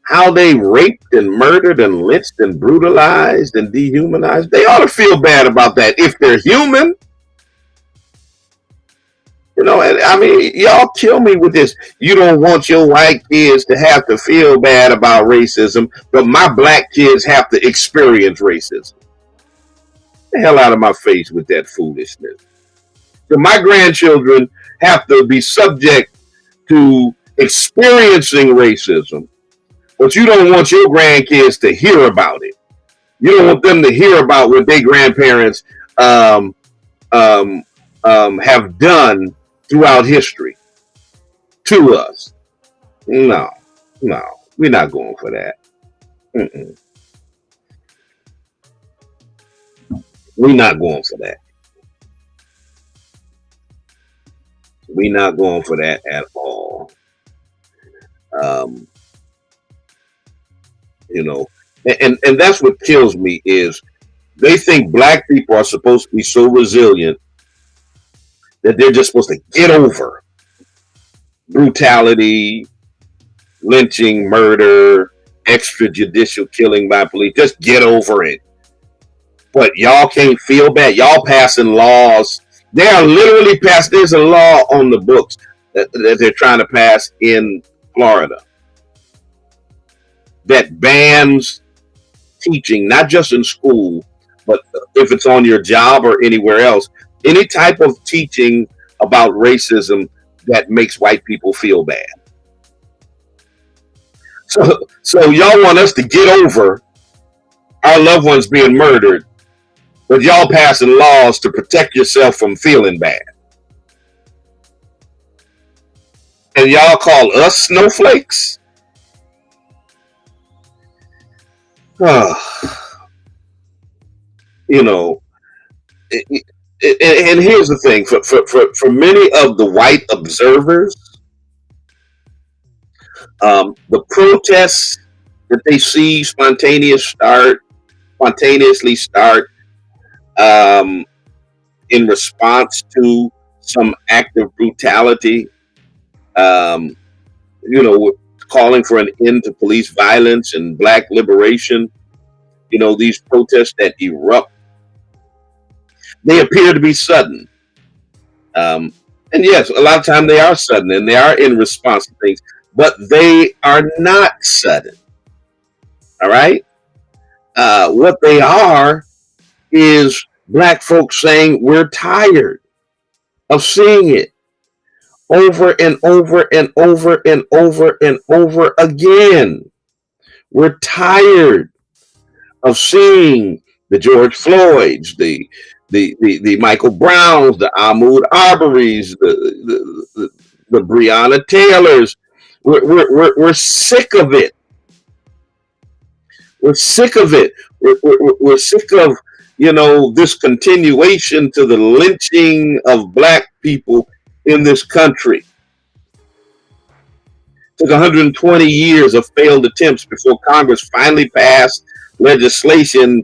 how they raped and murdered and lynched and brutalized and dehumanized, they ought to feel bad about that. If they're human, You know, and I mean, y'all kill me with this. You don't want your white kids to have to feel bad about racism, but my black kids have to experience racism. The hell out of my face with that foolishness. So my grandchildren have to be subject to experiencing racism, but you don't want your grandkids to hear about it. You don't want them to hear about what their grandparents have done throughout history to us. No, we're not going for that. We're not going for that. We're not going for that at all. You know, and that's what kills me is they think black people are supposed to be so resilient that they're just supposed to get over brutality, lynching, murder, extrajudicial killing by police. Just get over it. But y'all can't feel bad. Y'all passing laws. They are literally passed. There's a law on the books that they're trying to pass in Florida that bans teaching, not just in school, but if it's on your job or anywhere else, any type of teaching about racism that makes white people feel bad. So y'all want us to get over our loved ones being murdered, but y'all passing laws to protect yourself from feeling bad. And y'all call us snowflakes? You know, and here's the thing, for many of the white observers, the protests that they see spontaneously start in response to some act of brutality, you know, calling for an end to police violence and black liberation, you know, these protests that erupt, they appear to be sudden. And yes, a lot of times they are sudden and they are in response to things, but they are not sudden. All right? What they are is black folks saying we're tired of seeing it over and over and over and over and over again. We're tired of seeing the George Floyds, the Michael Browns, the Ahmaud Arbery's, the Breonna Taylors. We're sick of it. We're sick of it. We're sick of, you know, this continuation to the lynching of black people in this country. It took 120 years of failed attempts before Congress finally passed legislation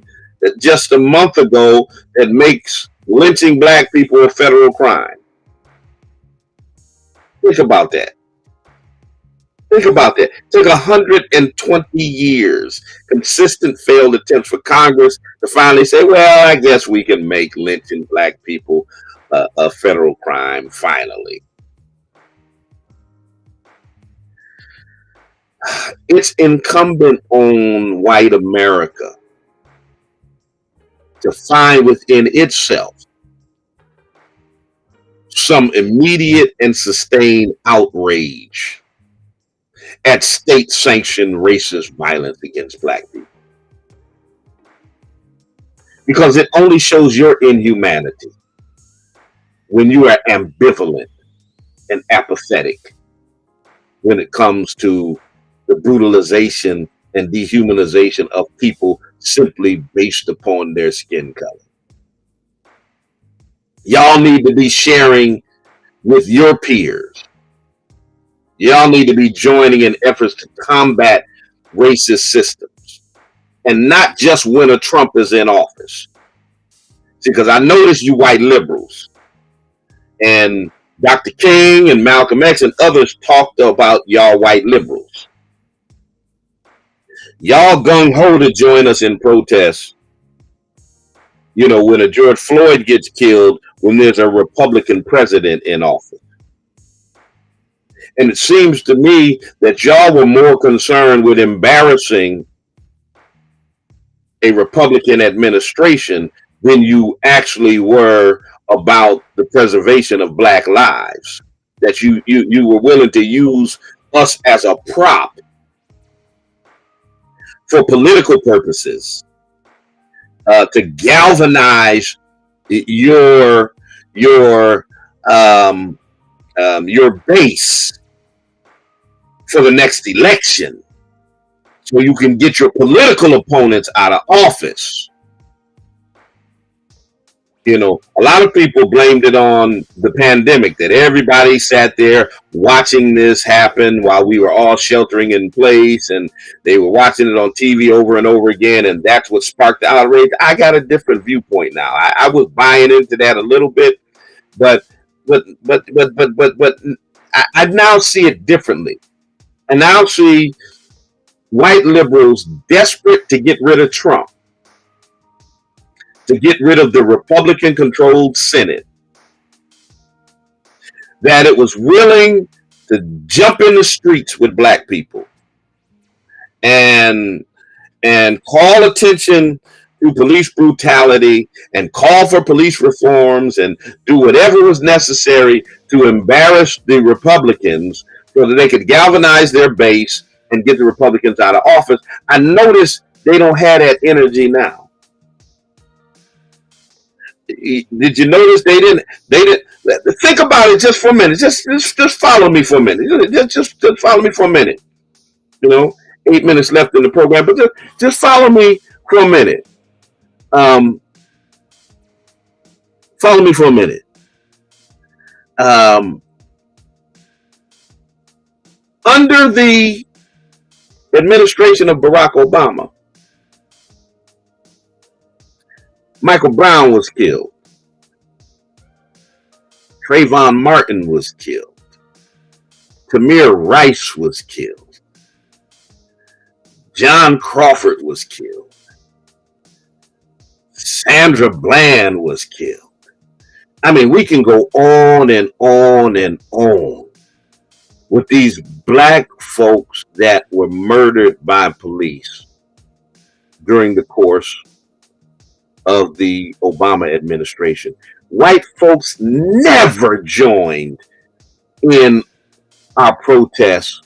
just a month ago that makes lynching black people a federal crime. Think about that. Think about that. It took 120 years, consistent failed attempts for Congress to finally say, well, I guess we can make lynching black people a federal crime finally. It's incumbent on white America to find within itself some immediate and sustained outrage at state-sanctioned racist violence against black people. Because it only shows your inhumanity when you are ambivalent and apathetic when it comes to the brutalization and dehumanization of people simply based upon their skin color. Y'all need to be sharing with your peers. Y'all need to be joining in efforts to combat racist systems, and not just when a Trump is in office. See, because I noticed you white liberals and Dr. King and Malcolm X and others talked about y'all white liberals. Y'all gung-ho to join us in protests, you know, when a George Floyd gets killed, when there's a Republican president in office. And it seems to me that y'all were more concerned with embarrassing a Republican administration than you actually were about the preservation of black lives. That you were willing to use us as a prop for political purposes, to galvanize your base for the next election, so you can get your political opponents out of office. You know, a lot of people blamed it on the pandemic, that everybody sat there watching this happen while we were all sheltering in place, and they were watching it on TV over and over again, and that's what sparked the outrage. I got a different viewpoint now. I was buying into that a little bit, but I now see it differently. I now see white liberals desperate to get rid of Trump, to get rid of the Republican-controlled Senate, that it was willing to jump in the streets with black people and call attention to police brutality and call for police reforms and do whatever was necessary to embarrass the Republicans so that they could galvanize their base and get the Republicans out of office. I notice they don't have that energy now. Did you notice they didn't think about it just for a minute? Just follow me for a minute. Just follow me for a minute. You know, 8 minutes left in the program, but just follow me for a minute. Follow me for a minute. Under the administration of Barack Obama, Michael Brown was killed. Trayvon Martin was killed. Tamir Rice was killed. John Crawford was killed. Sandra Bland was killed. I mean, we can go on and on and on with these black folks that were murdered by police during the course of the Obama administration. White folks never joined in our protests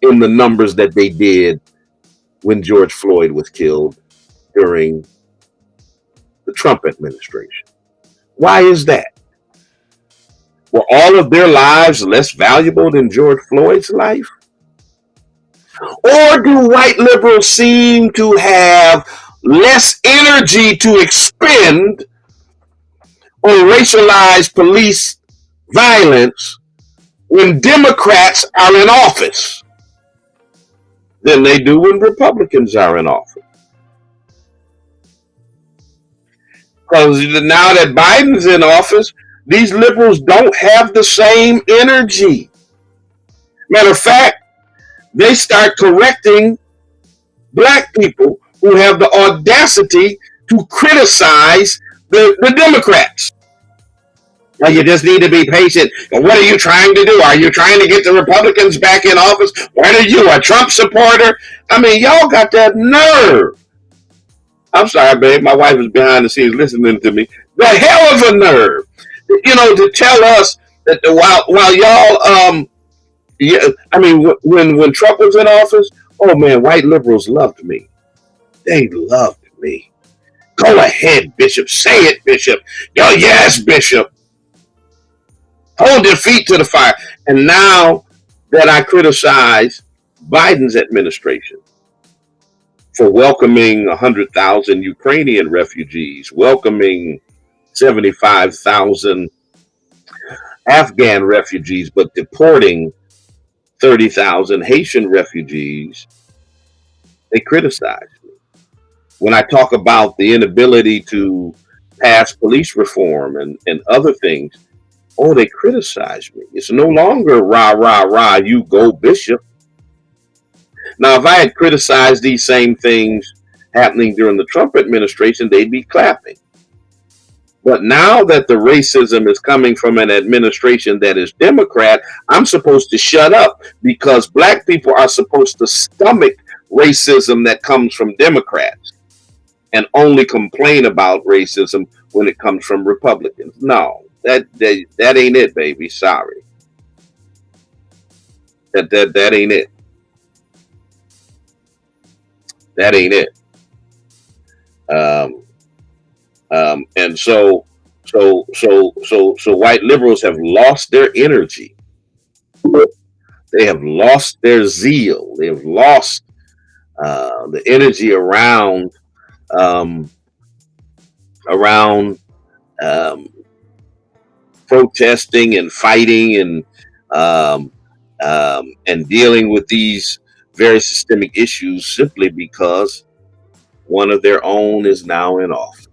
in the numbers that they did when George Floyd was killed during the Trump administration. Why is that? Were all of their lives less valuable than George Floyd's life? Or do white liberals seem to have less energy to expend on racialized police violence when Democrats are in office than they do when Republicans are in office? Because now that Biden's in office, these liberals don't have the same energy. Matter of fact, they start correcting black people who have the audacity to criticize the Democrats. Well, you just need to be patient. What are you trying to do? Are you trying to get the Republicans back in office? What are you, a Trump supporter? I mean, y'all got that nerve. I'm sorry, babe. My wife is behind the scenes listening to me. The hell of a nerve, you know, to tell us that while y'all, yeah, I mean, when Trump was in office, oh man, white liberals loved me. They loved me. Go ahead, Bishop. Say it, Bishop. Yo, yes, Bishop. Hold your feet to the fire. And now that I criticize Biden's administration for welcoming 100,000 Ukrainian refugees, welcoming 75,000 Afghan refugees, but deporting 30,000 Haitian refugees, they criticize me. When I talk about the inability to pass police reform and other things, oh, they criticize me. It's no longer rah, rah, rah, you go, Bishop. Now, if I had criticized these same things happening during the Trump administration, they'd be clapping. But now that the racism is coming from an administration that is Democrat, I'm supposed to shut up because black people are supposed to stomach racism that comes from Democrats and only complain about racism when it comes from Republicans. No, that ain't it, baby. Sorry. That ain't it. That ain't it. And so white liberals have lost their energy. They have lost their zeal. They have lost the energy around protesting and fighting and dealing with these very systemic issues simply because one of their own is now in office.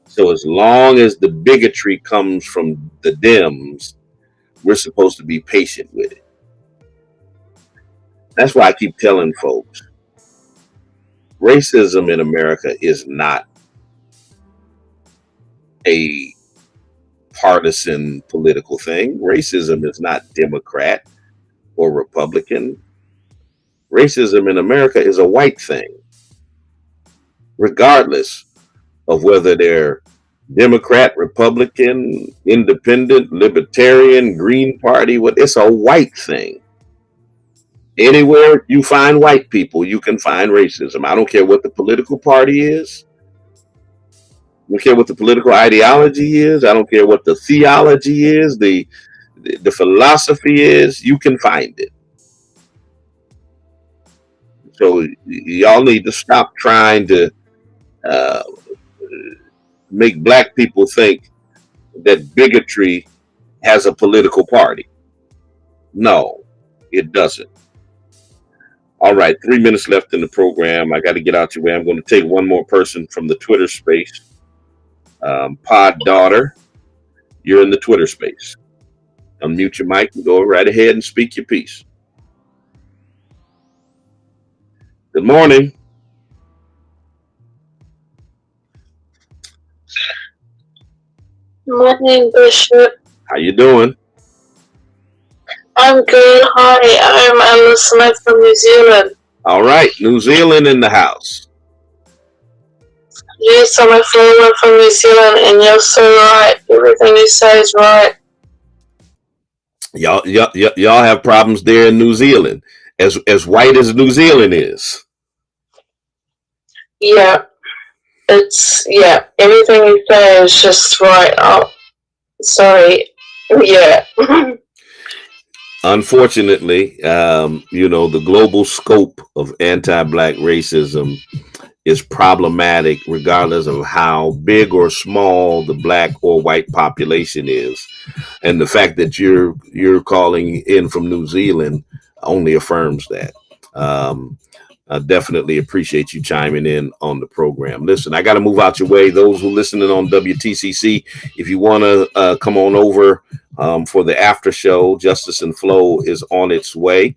So as long as the bigotry comes from the Dems, we're supposed to be patient with it. That's why I keep telling folks, racism in America is not a partisan political thing. Racism is not Democrat or Republican. Racism in America is a white thing, regardless of whether they're Democrat, Republican, Independent, Libertarian, Green Party. It's a white thing. Anywhere you find white people, you can find racism. I don't care what the political party is. I don't care what the political ideology is. I don't care what the theology is, the philosophy is. You can find it. So y'all need to stop trying to make black people think that bigotry has a political party. No, it doesn't. All right, 3 minutes left in the program. I got to get out your way. I'm going to take one more person from the Twitter space. Pod Daughter, you're in the Twitter space. Unmute your mic and go right ahead and speak your piece. Good morning. Morning, Bishop. How you doing? I'm good. Hi, I'm a listener from New Zealand. All right, New Zealand in the house. Yes, I'm a follower from New Zealand, and you're so right. Everything you say is right. Y'all have problems there in New Zealand, as white as New Zealand is. Yeah, everything you say is just right. Oh, sorry. Yeah. Unfortunately, the global scope of anti-black racism is problematic regardless of how big or small the black or white population is. And the fact that you're calling in from New Zealand only affirms that. I definitely appreciate you chiming in on the program. Listen, I got to move out your way. Those who are listening on WTCC, if you want to come on over for the after show, Justice and Flow is on its way.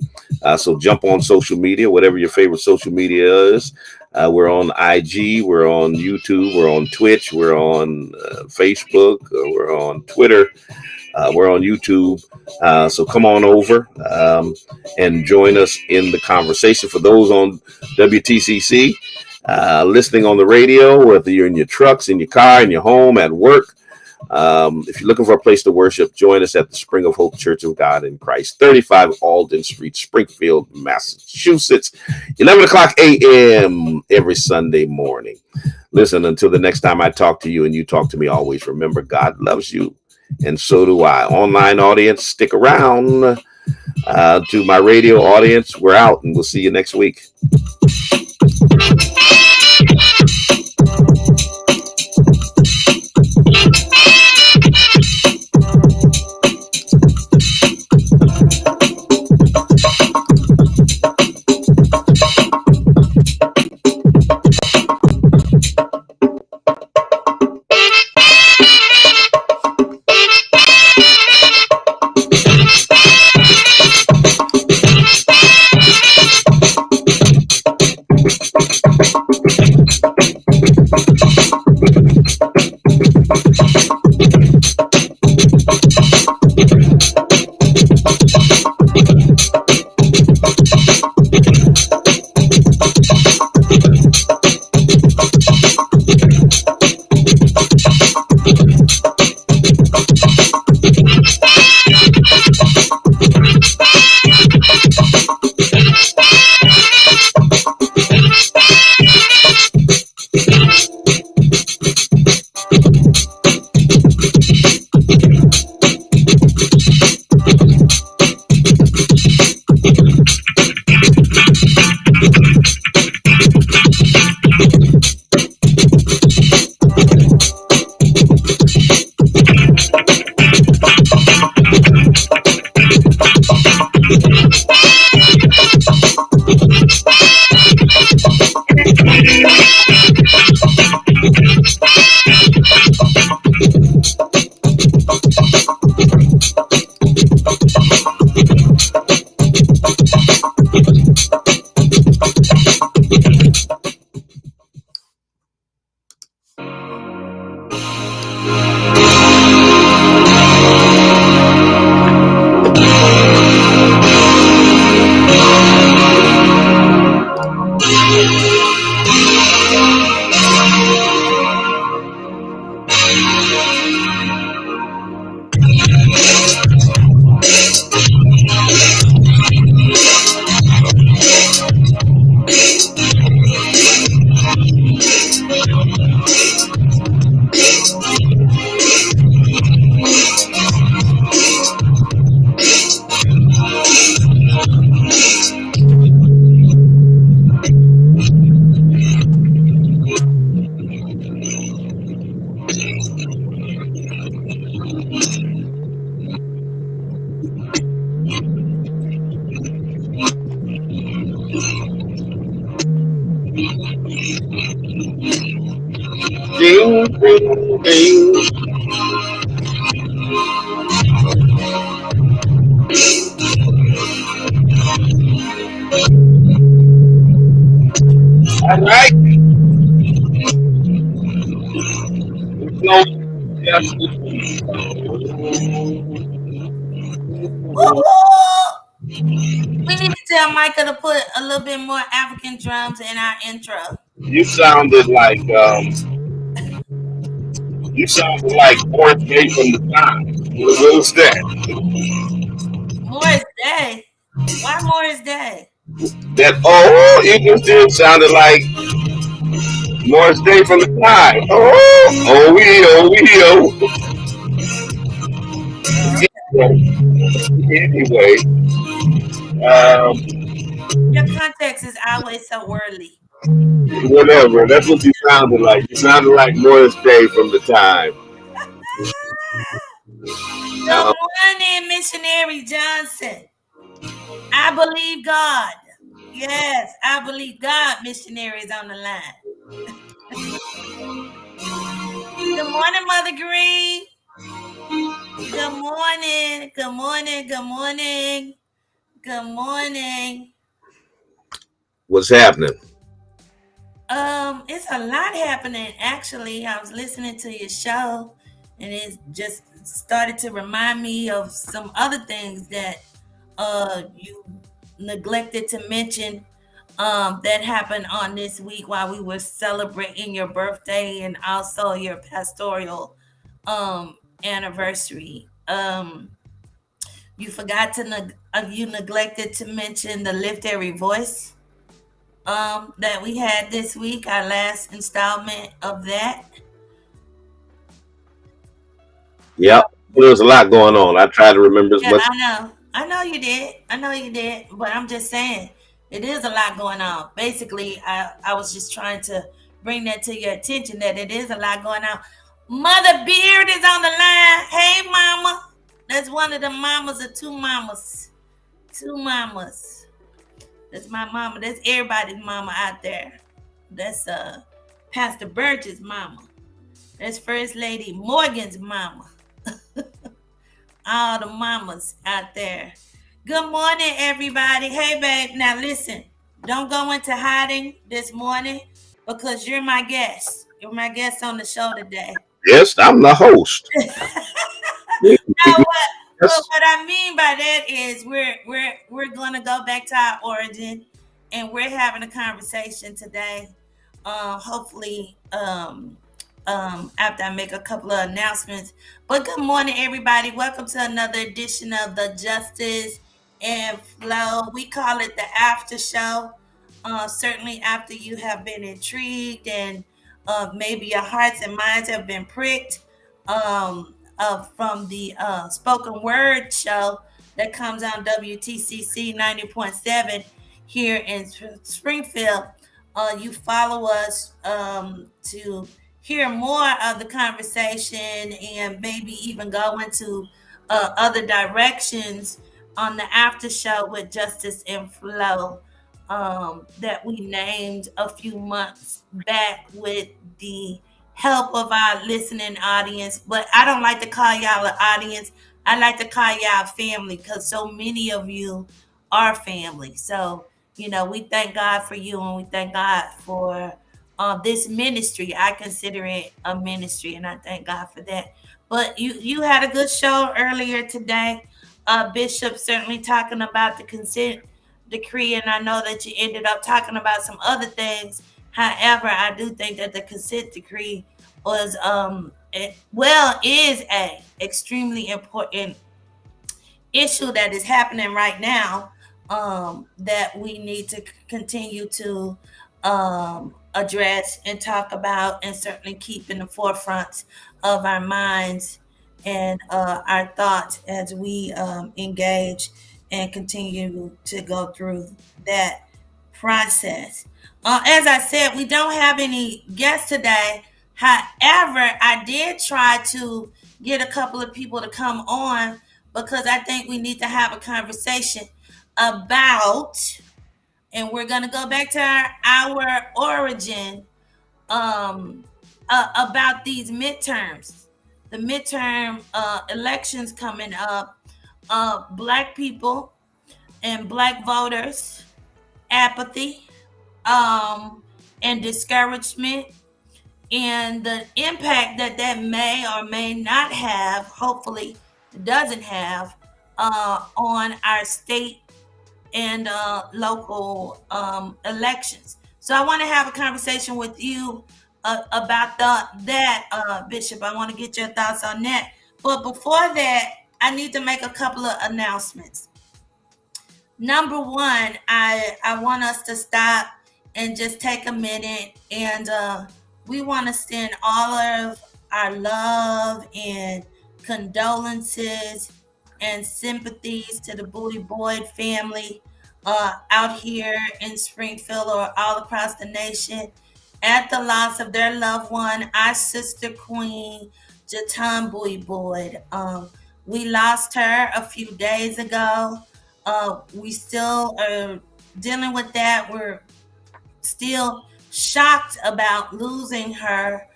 So jump on social media, whatever your favorite social media is. We're on IG, we're on YouTube, we're on Twitch, we're on Facebook, we're on Twitter. We're on YouTube, so come on over and join us in the conversation. For those on WTCC, listening on the radio, whether you're in your trucks, in your car, in your home, at work, if you're looking for a place to worship, join us at the Spring of Hope Church of God in Christ, 35 Alden Street, Springfield, Massachusetts, 11 o'clock a.m. every Sunday morning. Listen, until the next time I talk to you and you talk to me, always remember God loves you. And so do I. Online audience, stick around. To my radio audience, we're out and we'll see you next week. Ding, ding, ding. All right. No, yes. We need to tell Micah to put a little bit more African drums in our intro. You sounded like Morris Day from the time. What was that? Morris Day. Why Morris Day? That oh, you just did sounded like Morris Day from the time. Oh, Anyway, your context is always so worldly. whatever. That's what you sounded like. You sounded like Morris Day from the time. Good morning, Missionary Johnson. I believe God. Yes, I believe God. Missionary is on the line. Good morning, Mother Green. Good morning. Good morning. Good morning. Good morning. What's happening? It's a lot happening. Actually, I was listening to your show, and it just started to remind me of some other things that you neglected to mention that happened on this week while we were celebrating your birthday and also your pastoral anniversary. You forgot to you neglected to mention the Lift Every Voice that we had this week, our last installment of that. Yep. There's a lot going on. I try to remember as Yeah, much. I know you did. I know you did. But I'm just saying, it is a lot going on. Basically, I was just trying to bring that to your attention that it is a lot going on. Mother Beard is on the line. Hey, Mama. That's one of the mamas of two mamas. Two mamas. That's my mama. That's everybody's mama out there. That's Pastor Birch's mama. That's First Lady Morgan's mama. All the mamas out there. Good morning, everybody. Hey, babe. Now listen, don't go into hiding this morning because you're my guest. You're my guest on the show today. Yes, I'm the host. Now, Yes. what I mean by that is we're gonna go back to our origin, and we're having a conversation today. Hopefully, after I make a couple of announcements. But good morning, everybody. Welcome to another edition of the Justice and Flow. We call it the after show. Certainly, after you have been intrigued and maybe your hearts and minds have been pricked from the spoken word show that comes on WTCC 90.7 here in Springfield. You follow us to hear more of the conversation and maybe even go into other directions on the after show with Justice and Flow that we named a few months back with the help of our listening audience. But I don't like to call y'all an audience. I like to call y'all family because so many of you are family. So, we thank God for you and we thank God for this ministry. I consider it a ministry and I thank God for that. But you had a good show earlier today. Bishop certainly talking about the consent decree, and I know that you ended up talking about some other things. However, I do think that the consent decree was is a extremely important issue that is happening right now, that we need to continue to address and talk about, and certainly keep in the forefront of our minds and our thoughts as we engage and continue to go through that process. As I said, we don't have any guests today. However, I did try to get a couple of people to come on because I think we need to have a conversation about, and we're going to go back to our origin, about these midterms, the midterm elections coming up, Black people and Black voters, apathy, and discouragement, and the impact that that may or may not have, hopefully doesn't have, on our state and local elections. So I want to have a conversation with you about that, Bishop. I want to get your thoughts on that. But before that, I need to make a couple of announcements. Number one, I want us to stop and just take a minute, and we want to send all of our love and condolences and sympathies to the Booty Boyd family out here in Springfield or all across the nation at the loss of their loved one, our sister queen, Jatan Booty Boyd. We lost her a few days ago. We still are dealing with that. We're still shocked about losing her.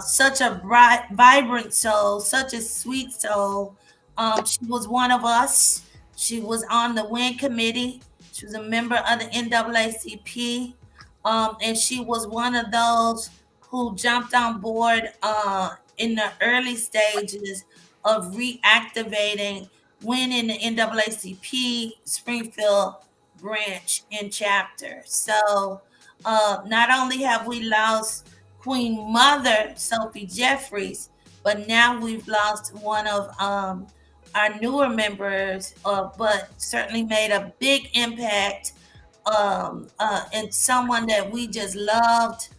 Such a bright, vibrant soul, such a sweet soul. She was one of us. She was on the WIN committee. She was a member of the NAACP. And she was one of those who jumped on board in the early stages of reactivating WIN in the NAACP Springfield branch and chapter. So not only have we lost Queen Mother Sophie Jeffries, but now we've lost one of our newer members, but certainly made a big impact, and someone that we just loved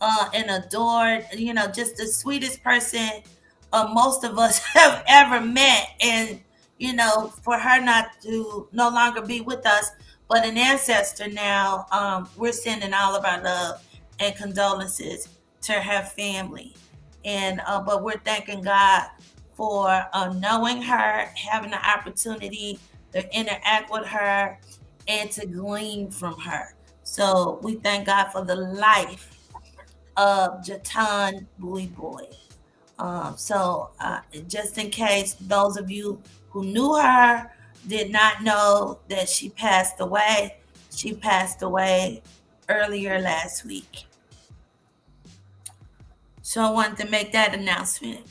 and adored. You know, just the sweetest person most of us have ever met. And you know, for her not to no longer be with us, but an ancestor now, we're sending all of our love and condolences to her family. And but we're thanking God for knowing her, having the opportunity to interact with her and to glean from her. So we thank God for the life of Jatan Bowie Boy. Just in case those of you who knew her did not know that she passed away earlier last week. So I wanted to make that announcement.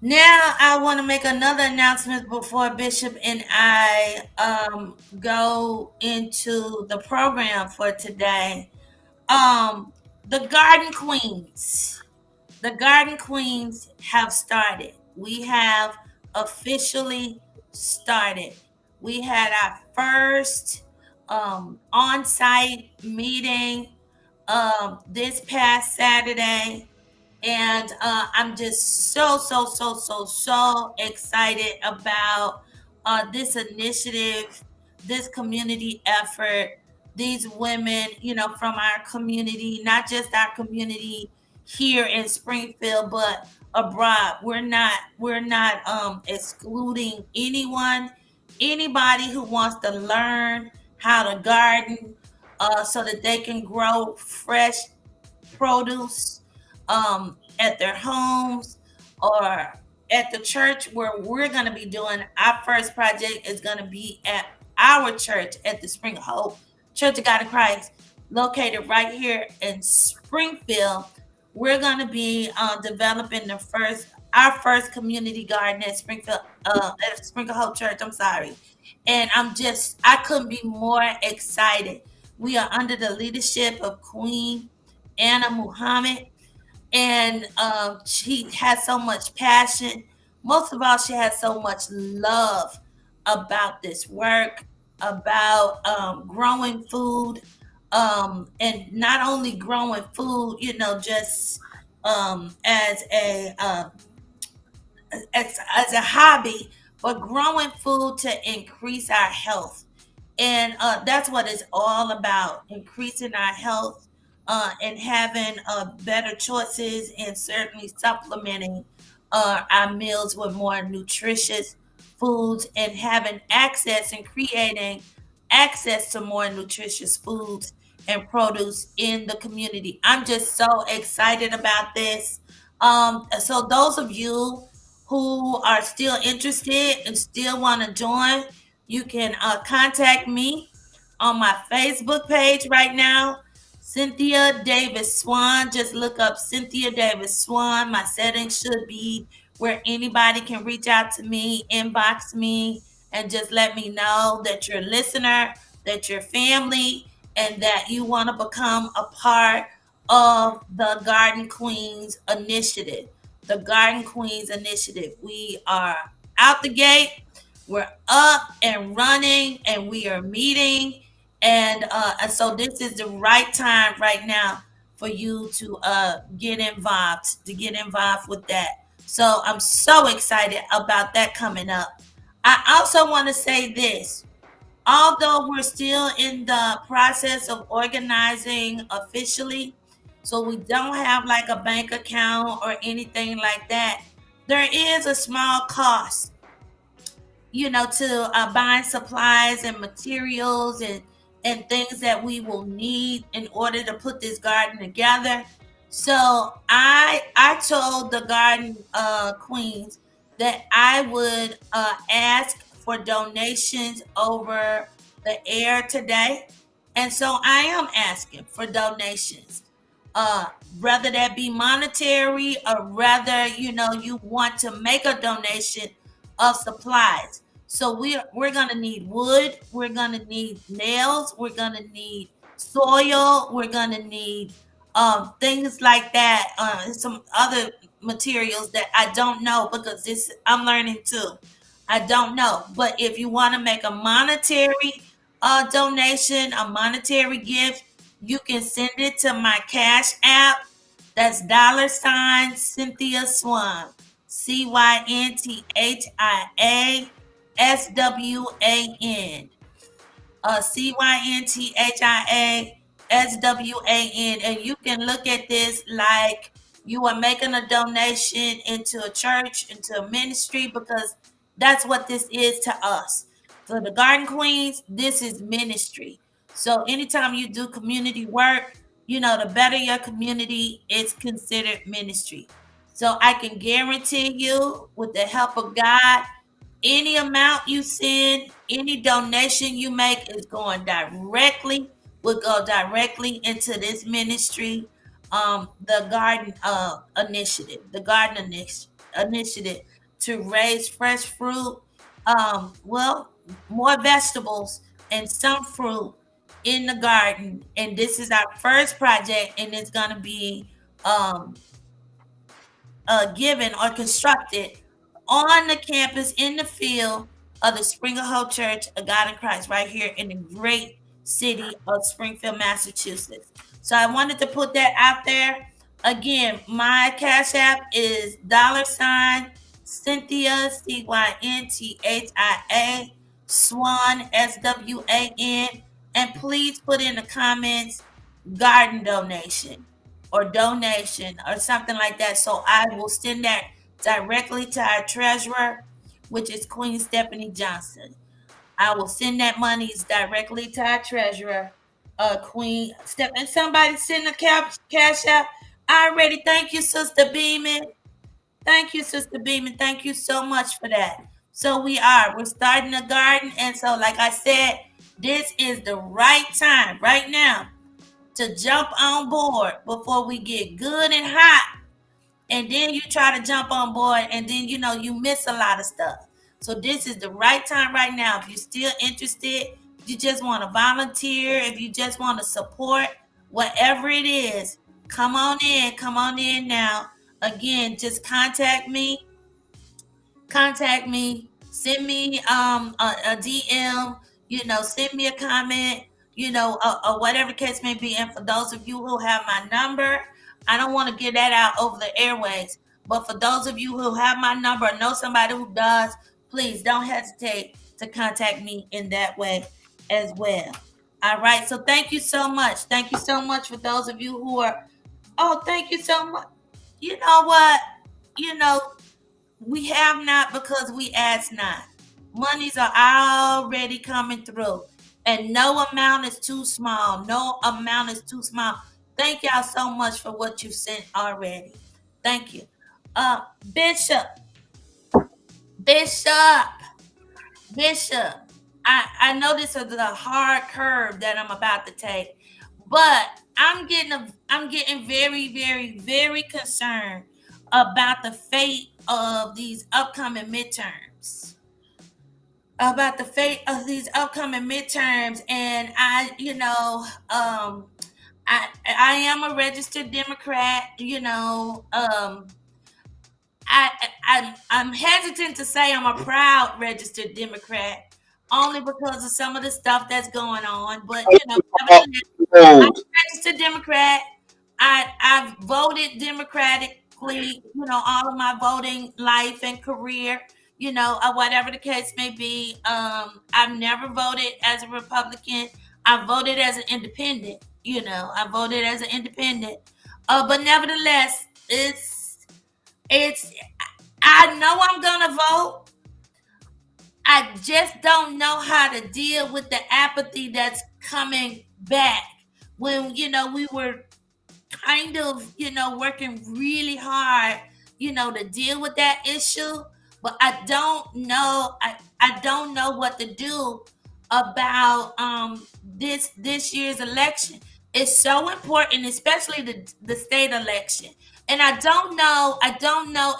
Now I want to make another announcement before Bishop and I go into the program for today. The Garden Queens. The Garden Queens have started. We have officially started. We had our first on-site meeting this past Saturday. And I'm just so excited about this initiative, this community effort, these women, you know, from our community, not just our community here in Springfield, but abroad. We're not excluding anyone, anybody who wants to learn how to garden so that they can grow fresh produce at their homes or at the church where we're going to be doing our first project is going to be at our church at the Spring of Hope Church of God in Christ, located right here in Springfield. We're going to be developing the first our first community garden at Springfield Hope Church. I'm sorry. And I couldn't be more excited. We are under the leadership of Queen Anna Muhammad, and she has so much passion. Most of all, she has so much love about this work, about growing food, and not only growing food, just as as a hobby, but growing food to increase our health. And that's what it's all about, increasing our health, and having better choices, and certainly supplementing our meals with more nutritious foods, and having access and creating access to more nutritious foods and produce in the community. I'm just so excited about this. So those of you who are still interested and still want to join, you can contact me on my Facebook page right now, Cynthia Davis Swan. Just look up Cynthia Davis Swan. My settings should be where anybody can reach out to me, inbox me, and just let me know that you're a listener, that you're family, and that you want to become a part of the Garden Queens initiative. The Garden Queens initiative. We are out the gate. We're up and running, and we are meeting. And so this is the right time right now for you to get involved with that. So I'm so excited about that coming up. I also want to say this. Although we're still in the process of organizing officially, so we don't have like a bank account or anything like that, there is a small cost, to buying supplies and materials and things that we will need in order to put this garden together. So I told the garden queens that I would ask for donations over the air today, and so I am asking for donations. Uh, Whether that be monetary, or rather, you want to make a donation of supplies. So we're gonna need wood, we're gonna need nails, we're gonna need soil, we're gonna need things like that, and some other materials that I don't know, because this I'm learning too. I don't know, but if you want to make a monetary donation, a monetary gift, you can send it to my Cash App. That's $Cynthia Swan. CynthIaSwan. CynthIaSwan, and you can look at this like you are making a donation into a church, into a ministry, because that's what this is to us. For the Garden Queens, this is ministry. So anytime you do community work, the better your community, it's considered ministry. So I can guarantee you, with the help of God, any amount you send, any donation you make is going directly, will go directly into this ministry, the garden initiative to raise fresh fruit, well, more vegetables and some fruit in the garden. And this is our first project, and it's gonna be um given or constructed on the campus in the field of the Springfield Hope Church of God in Christ, right here in the great city of Springfield, Massachusetts. So I wanted to put that out there. Again, my Cash App is $Cynthia Cynthia Swan Swan. And please put in the comments garden donation or donation or something like that. So I will send that directly to our treasurer, which is Queen Stephanie Johnson. I will send that monies directly to our treasurer, Queen Steph. And somebody send a cash app. I already thank you, Sister Beeman. Thank you, Sister Beeman. Thank you so much for that. So we're starting a garden. And so, like I said, this is the right time right now to jump on board before we get good and hot and then you try to jump on board, and then you miss a lot of stuff. So this is the right time right now. If you're still interested, if you just want to volunteer, if you just want to support, whatever it is, come on in now. Again, just contact me, send me a DM, send me a comment, or whatever case may be. And for those of you who have my number, I don't want to get that out over the airways, but for those of you who have my number or know somebody who does, please don't hesitate to contact me in that way as well. All right, so thank you so much. Thank you so much for those of you who are, oh, thank you so much. You know what? You know, we have not because we ask not. Monies are already coming through, and no amount is too small. No amount is too small. Thank y'all so much for what you sent already. Thank you. Bishop, Bishop, Bishop. I know this is a hard curve that I'm about to take, but I'm getting very, very, very concerned about the fate of these upcoming midterms. About the fate of these upcoming midterms, and I am a registered Democrat. I'm hesitant to say I'm a proud registered Democrat, only because of some of the stuff that's going on. But nevertheless, I'm a registered Democrat. I've voted democratically, all of my voting life and career, whatever the case may be. I've never voted as a Republican. I voted as an independent. I voted as an independent. But nevertheless, it's. I know I'm gonna vote. I just don't know how to deal with the apathy that's coming back when we were kind of working really hard to deal with that issue, but I don't know. I don't know what to do about this year's election. It's so important, especially the state election. And I don't know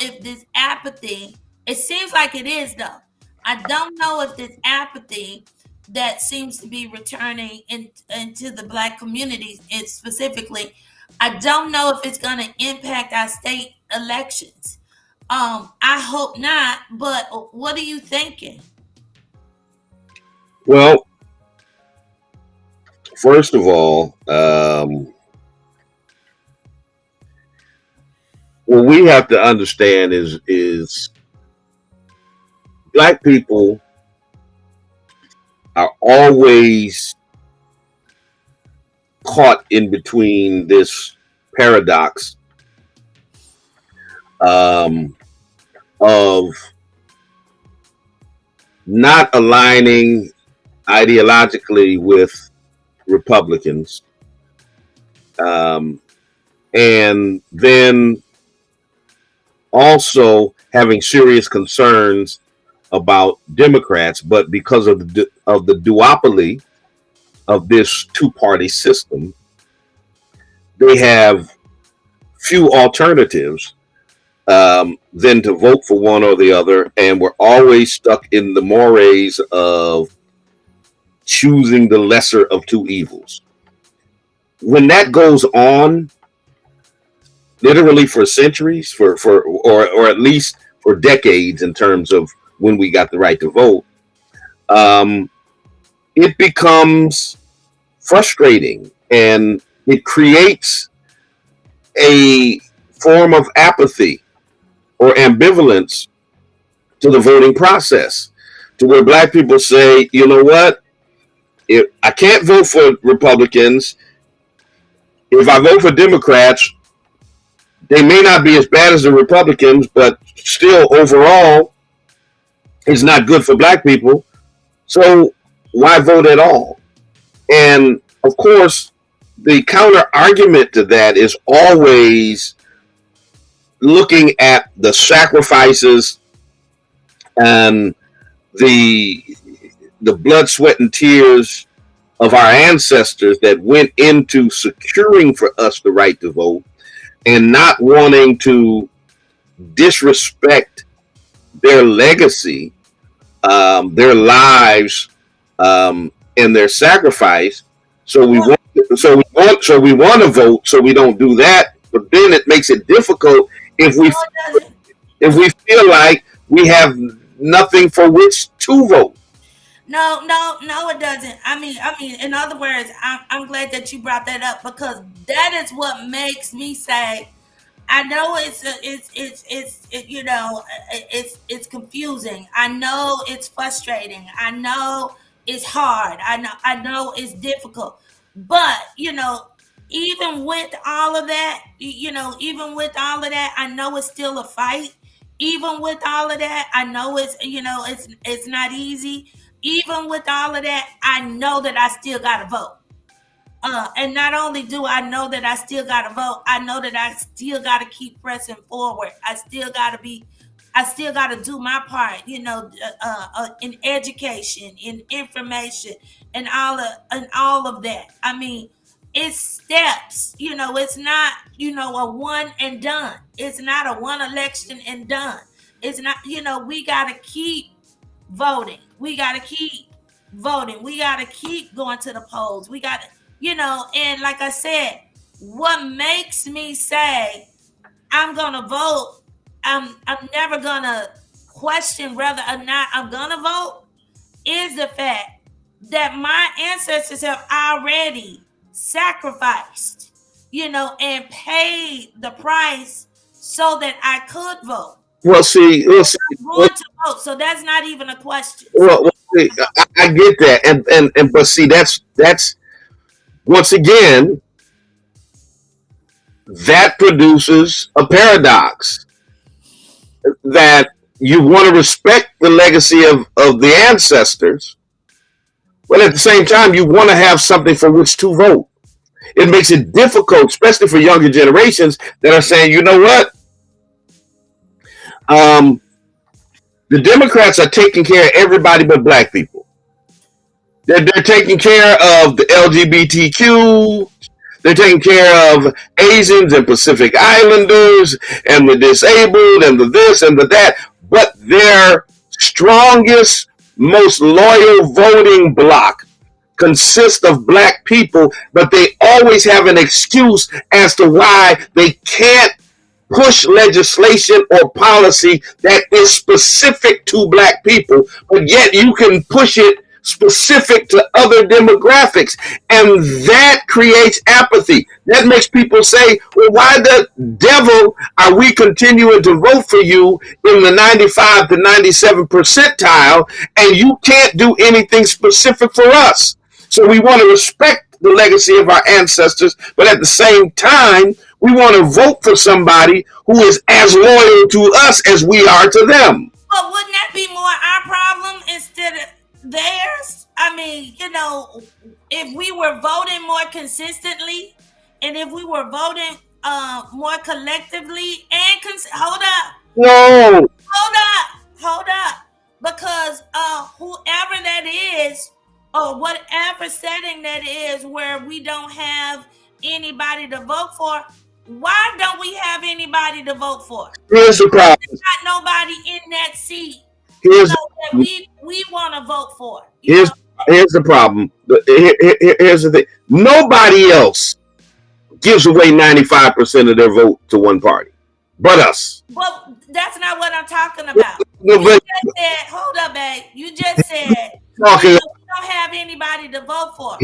if this apathy, it seems like it is though. I don't know if this apathy that seems to be returning into the Black communities, specifically, I don't know if it's going to impact our state elections. I hope not, but what are you thinking? Well, first of all, what we have to understand is Black people are always caught in between this paradox of not aligning ideologically with Republicans, and then also having serious concerns about Democrats, but because of the duopoly of this two-party system, they have few alternatives than to vote for one or the other, and we're always stuck in the mores of choosing the lesser of two evils. When that goes on, literally for centuries, or at least for decades, in terms of when we got the right to vote, it becomes frustrating, and it creates a form of apathy or ambivalence to the voting process, to where Black people say, you know what, if I can't vote for Republicans, if I vote for Democrats, they may not be as bad as the Republicans, but still overall, it's not good for Black people. So why vote at all? And of course, the counter argument to that is always looking at the sacrifices and the blood, sweat, and tears of our ancestors that went into securing for us the right to vote, and not wanting to disrespect their legacy, their lives, and their sacrifice. So we want to vote. So we don't do that. But then it makes it difficult if we feel like we have nothing for which to vote. No, it doesn't. I mean, in other words, I'm glad that you brought that up because that is what makes me say. I know it's confusing. I know it's frustrating. I know it's hard. I know it's difficult. But even with all of that, I know it's still a fight. Even with all of that, I know it's not easy. Even with all of that, I know that I still got to vote. And not only do I know that I still got to vote, I know that I still got to keep pressing forward. I still got to do my part, in education, in information, and all of that. I mean, it's steps. It's not a one and done. It's not a one election and done. It's not. We got to keep voting. We got to keep voting. We got to keep going to the polls. We got to. And like I said, what makes me say I'm gonna vote, I'm never gonna question whether or not I'm gonna vote, is the fact that my ancestors have already sacrificed, and paid the price so that I could vote. Well, see, I'm going to vote, so that's not even a question. Well, see, I get that, and but see, that's once again, that produces a paradox that you want to respect the legacy of the ancestors, but at the same time, you want to have something for which to vote. It makes it difficult, especially for younger generations that are saying, you know what? The Democrats are taking care of everybody but black people. They're taking care of the LGBTQ. They're taking care of Asians and Pacific Islanders and the disabled and the this and the that. But their strongest, most loyal voting bloc consists of black people, but they always have an excuse as to why they can't push legislation or policy that is specific to black people, but yet you can push it specific to other demographics, and that creates apathy. That makes people say, well, why the devil are we continuing to vote for you in the 95 to 97 percentile, and you can't do anything specific for us? So we want to respect the legacy of our ancestors, but at the same time, we want to vote for somebody who is as loyal to us as we are to them. But wouldn't that be more our problem instead of theirs? I mean, if we were voting more consistently, and if we were voting more collectively, and hold up, because whoever that is, or whatever setting that is, where we don't have anybody to vote for, why don't we have anybody to vote for? Here's the problem. There's not nobody in that seat that we want to vote for. Here's the problem. Here's the thing. Nobody else gives away 95% of their vote to one party but us. Well, that's not what I'm talking about. You just said, hold up, babe. You just said we don't have anybody to vote for.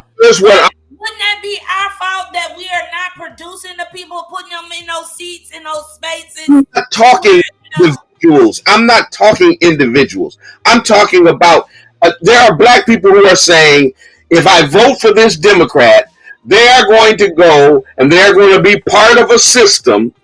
Wouldn't that be our fault that we are not producing the people, putting them in those seats, in those spaces? I'm not talking individuals. I'm not talking individuals. I'm talking about there are black people who are saying, if I vote for this Democrat, they are going to go and they're going to be part of a system,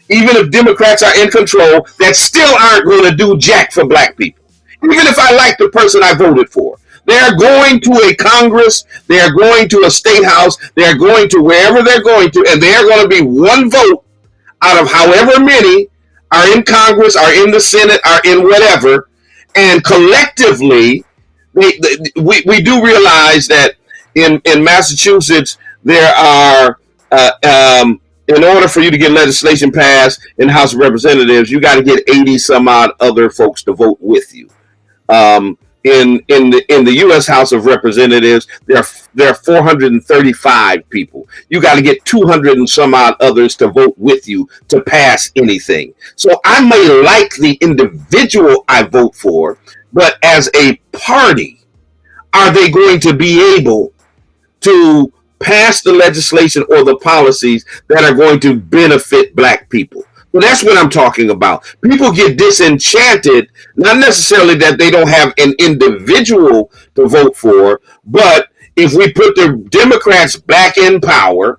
even if Democrats are in control, that still aren't going to do jack for black people. Even if I like the person I voted for. They're going to a Congress, they're going to a state house, they're going to wherever they're going to, and they're going to be one vote out of however many are in Congress, are in the Senate, are in whatever, and collectively, we do realize that in Massachusetts, there are in order for you to get legislation passed in the House of Representatives, you got to get 80 some odd other folks to vote with you. In the U.S. House of Representatives, there are 435 people. You got to get 200 and some odd others to vote with you to pass anything. So I may like the individual I vote for, but as a party, are they going to be able to pass the legislation or the policies that are going to benefit black people? Well, that's what I'm talking about. People get disenchanted, not necessarily that they don't have an individual to vote for, but if we put the Democrats back in power,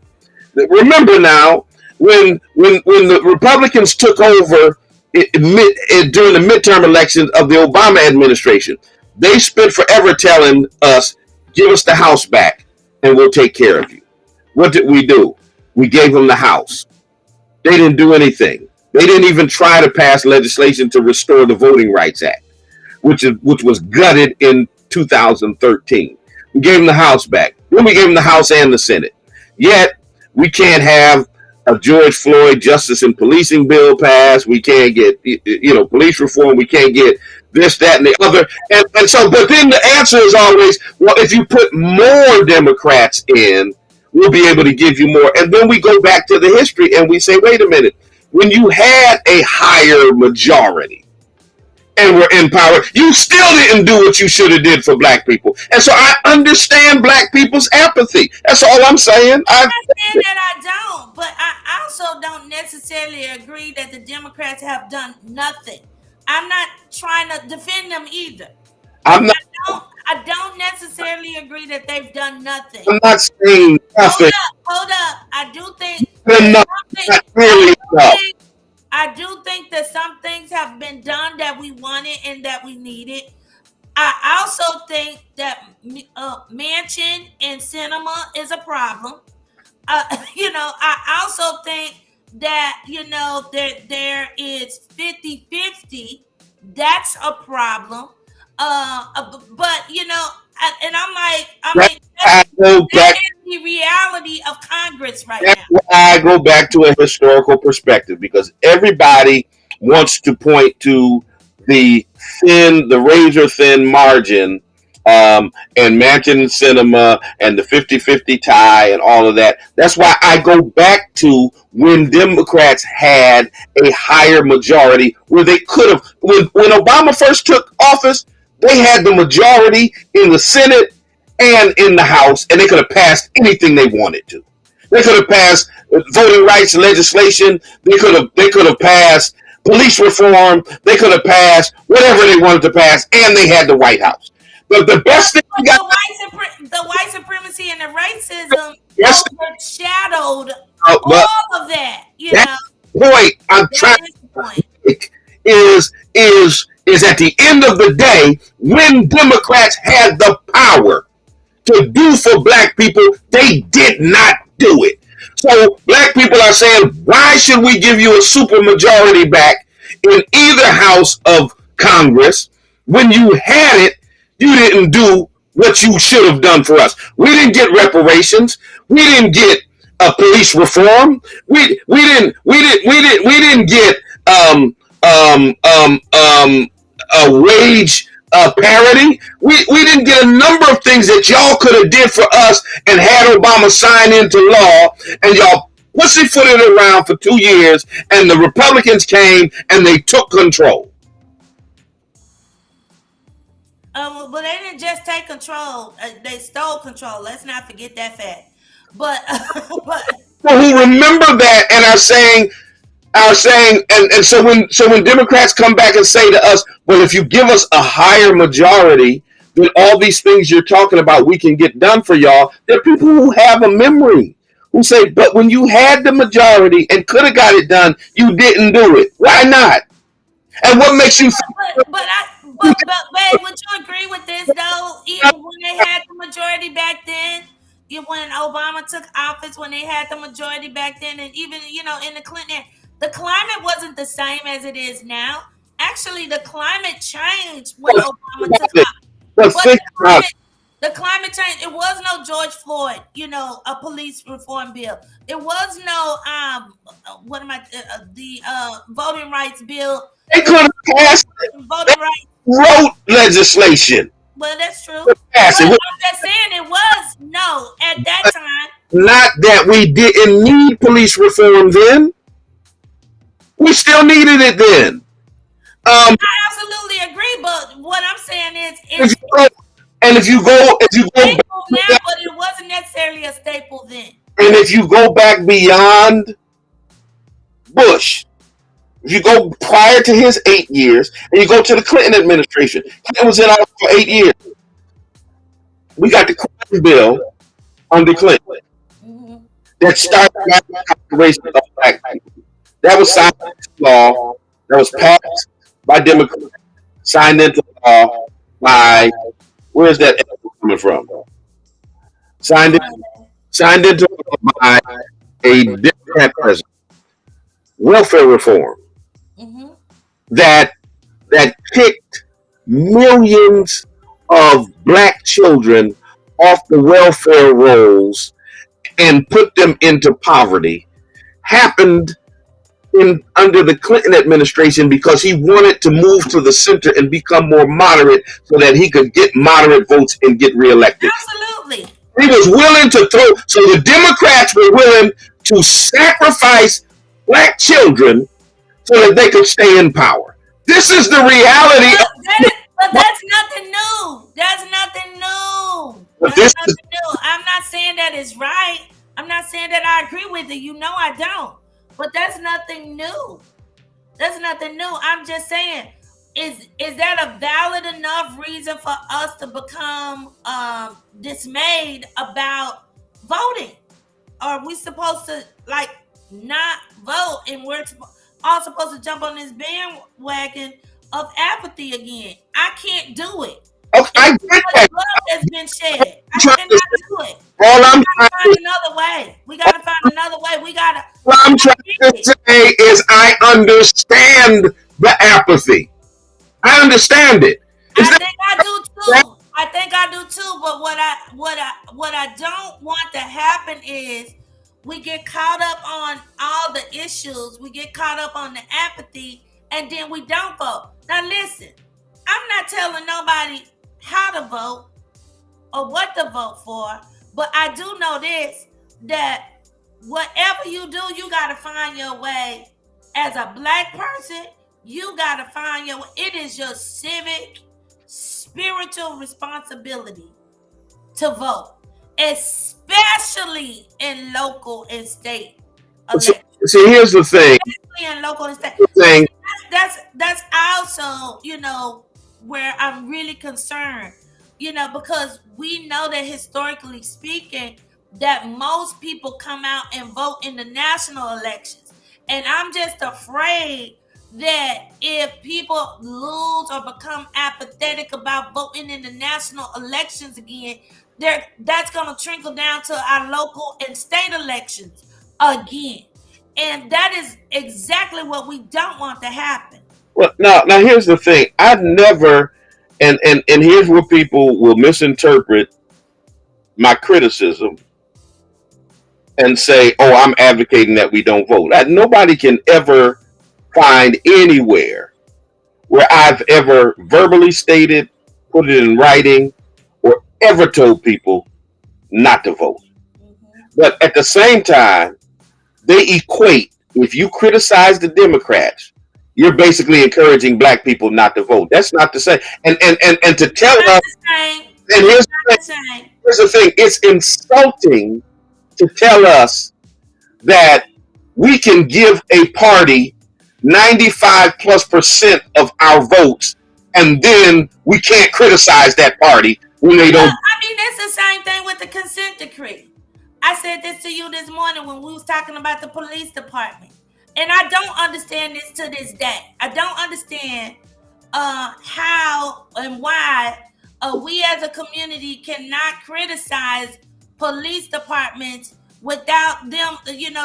remember now, when the Republicans took over during the midterm elections of the Obama administration, they spent forever telling us, give us the House back and we'll take care of you. What did we do? We gave them the House. They didn't do anything. They didn't even try to pass legislation to restore the Voting Rights Act, which was gutted in 2013. We gave them the House back. Then we gave them the House and the Senate. Yet, we can't have a George Floyd justice and policing bill passed. We can't get, police reform. We can't get this, that, and the other. And so, but then the answer is always, well, if you put more Democrats in, we'll be able to give you more. And then we go back to the history and we say, wait a minute, when you had a higher majority and were in power, you still didn't do what you should have did for black people. And so I understand black people's apathy. That's all I'm saying. I'm not saying that I don't, but I also don't necessarily agree that the Democrats have done nothing. I'm not trying to defend them either. I don't necessarily agree that they've done nothing. I'm not saying nothing. Hold up. I do think I do think that some things have been done that we wanted and that we needed. I also think that Manchin and cinema is a problem. I also think that, there is 50-50. That's a problem. But, and I'm like, that's the reality of Congress right now. That's why I go back to a historical perspective, because everybody wants to point to the razor thin margin, and Manchin and Cinema and the 50-50 tie and all of that. That's why I go back to when Democrats had a higher majority, where they could have, when Obama first took office, they had the majority in the Senate and in the House, and they could have passed anything they wanted to. They could have passed voting rights legislation. They could have passed police reform. They could have passed whatever they wanted to pass, and they had the White House. But the best thing we got, the white supremacy and the racism overshadowed all of that. Point I'm trying to make is at the end of the day, when Democrats had the power to do for black people, they did not do it. So black people are saying, why should we give you a supermajority back in either house of Congress? When you had it, you didn't do what you should have done for us. We didn't get reparations. We didn't get police reform. We didn't get a wage parity. We didn't get a number of things that y'all could have did for us and had Obama sign into law, and y'all pussyfooted around for 2 years, and the Republicans came and they took control. But they didn't just take control; they stole control. Let's not forget that fact. But People who remember that and are saying, and so when Democrats come back and say to us, well, if you give us a higher majority, then all these things you're talking about we can get done for y'all. There are people who have a memory who say, but when you had the majority and could have got it done, you didn't do it. Why not? And what makes you? But babe, would you agree with this though? Even when they had the majority back then, when Obama took office, when they had the majority back then, and even in the Clinton, the climate wasn't the same as it is now. Actually, the climate changed when Obama took office. But think about it. The climate change. It was no George Floyd, a police reform bill. It was no the voting rights bill. They could have passed voting rights. Wrote legislation. Well, that's true. But I'm just saying it was no at that time. Not that we didn't need police reform then. We still needed it then. I absolutely agree, but what I'm saying is, if you go now, but it wasn't necessarily a staple then. And if you go back beyond Bush, if you go prior to his 8 years, and you go to the Clinton administration, Clinton was in office for 8 years. We got the crime bill under Clinton that started the incarceration of black people. That was signed into law. That was passed by Democrats, signed into law by, where's that coming from? Signed into law by a Democrat president. Welfare reform that kicked millions of black children off the welfare rolls and put them into poverty happened under the Clinton administration because he wanted to move to the center and become more moderate so that he could get moderate votes and get reelected. Absolutely. He was willing to so the Democrats were willing to sacrifice black children so that they could stay in power. This is the reality. But that's nothing new. That's nothing new. I'm not saying that it's right. I'm not saying that I agree with it. I don't. But that's nothing new. That's nothing new. I'm just saying, is that a valid enough reason for us to become dismayed about voting? Are we supposed to not vote, and we're all supposed to jump on this bandwagon of apathy again? I can't do it. Okay, I get that. Blood has been shed. I cannot do it. We gotta find another way. What I'm trying to say is I understand the apathy. I understand it. I think I do too. But what I don't want to happen is we get caught up on all the issues. We get caught up on the apathy, and then we don't vote. Now listen, I'm not telling nobody how to vote or what to vote for, but I do know this, that whatever you do, you got to find your way. As a black person, you got to find your way. It is your civic, spiritual responsibility to vote, especially in local and state elections. See, here's the thing. Especially in local and state. That's also, where I'm really concerned, because we know that historically speaking, that most people come out and vote in the national elections. And I'm just afraid that if people lose or become apathetic about voting in the national elections again, that's going to trickle down to our local and state elections again. And that is exactly what we don't want to happen. Well, now here's the thing. I've never, and here's where people will misinterpret my criticism and say, oh, I'm advocating that we don't vote. Nobody can ever find anywhere where I've ever verbally stated, put it in writing, or ever told people not to vote. But at the same time, they equate, if you criticize the Democrats, you're basically encouraging black people not to vote. That's not the same. And to tell us, and here's the thing, it's insulting to tell us that we can give a party 95+% of our votes, and then we can't criticize that party when they don't. I mean, it's the same thing with the consent decree. I said this to you this morning when we was talking about the police department. And I don't understand this to this day. I don't understand how and why we as a community cannot criticize police departments without them,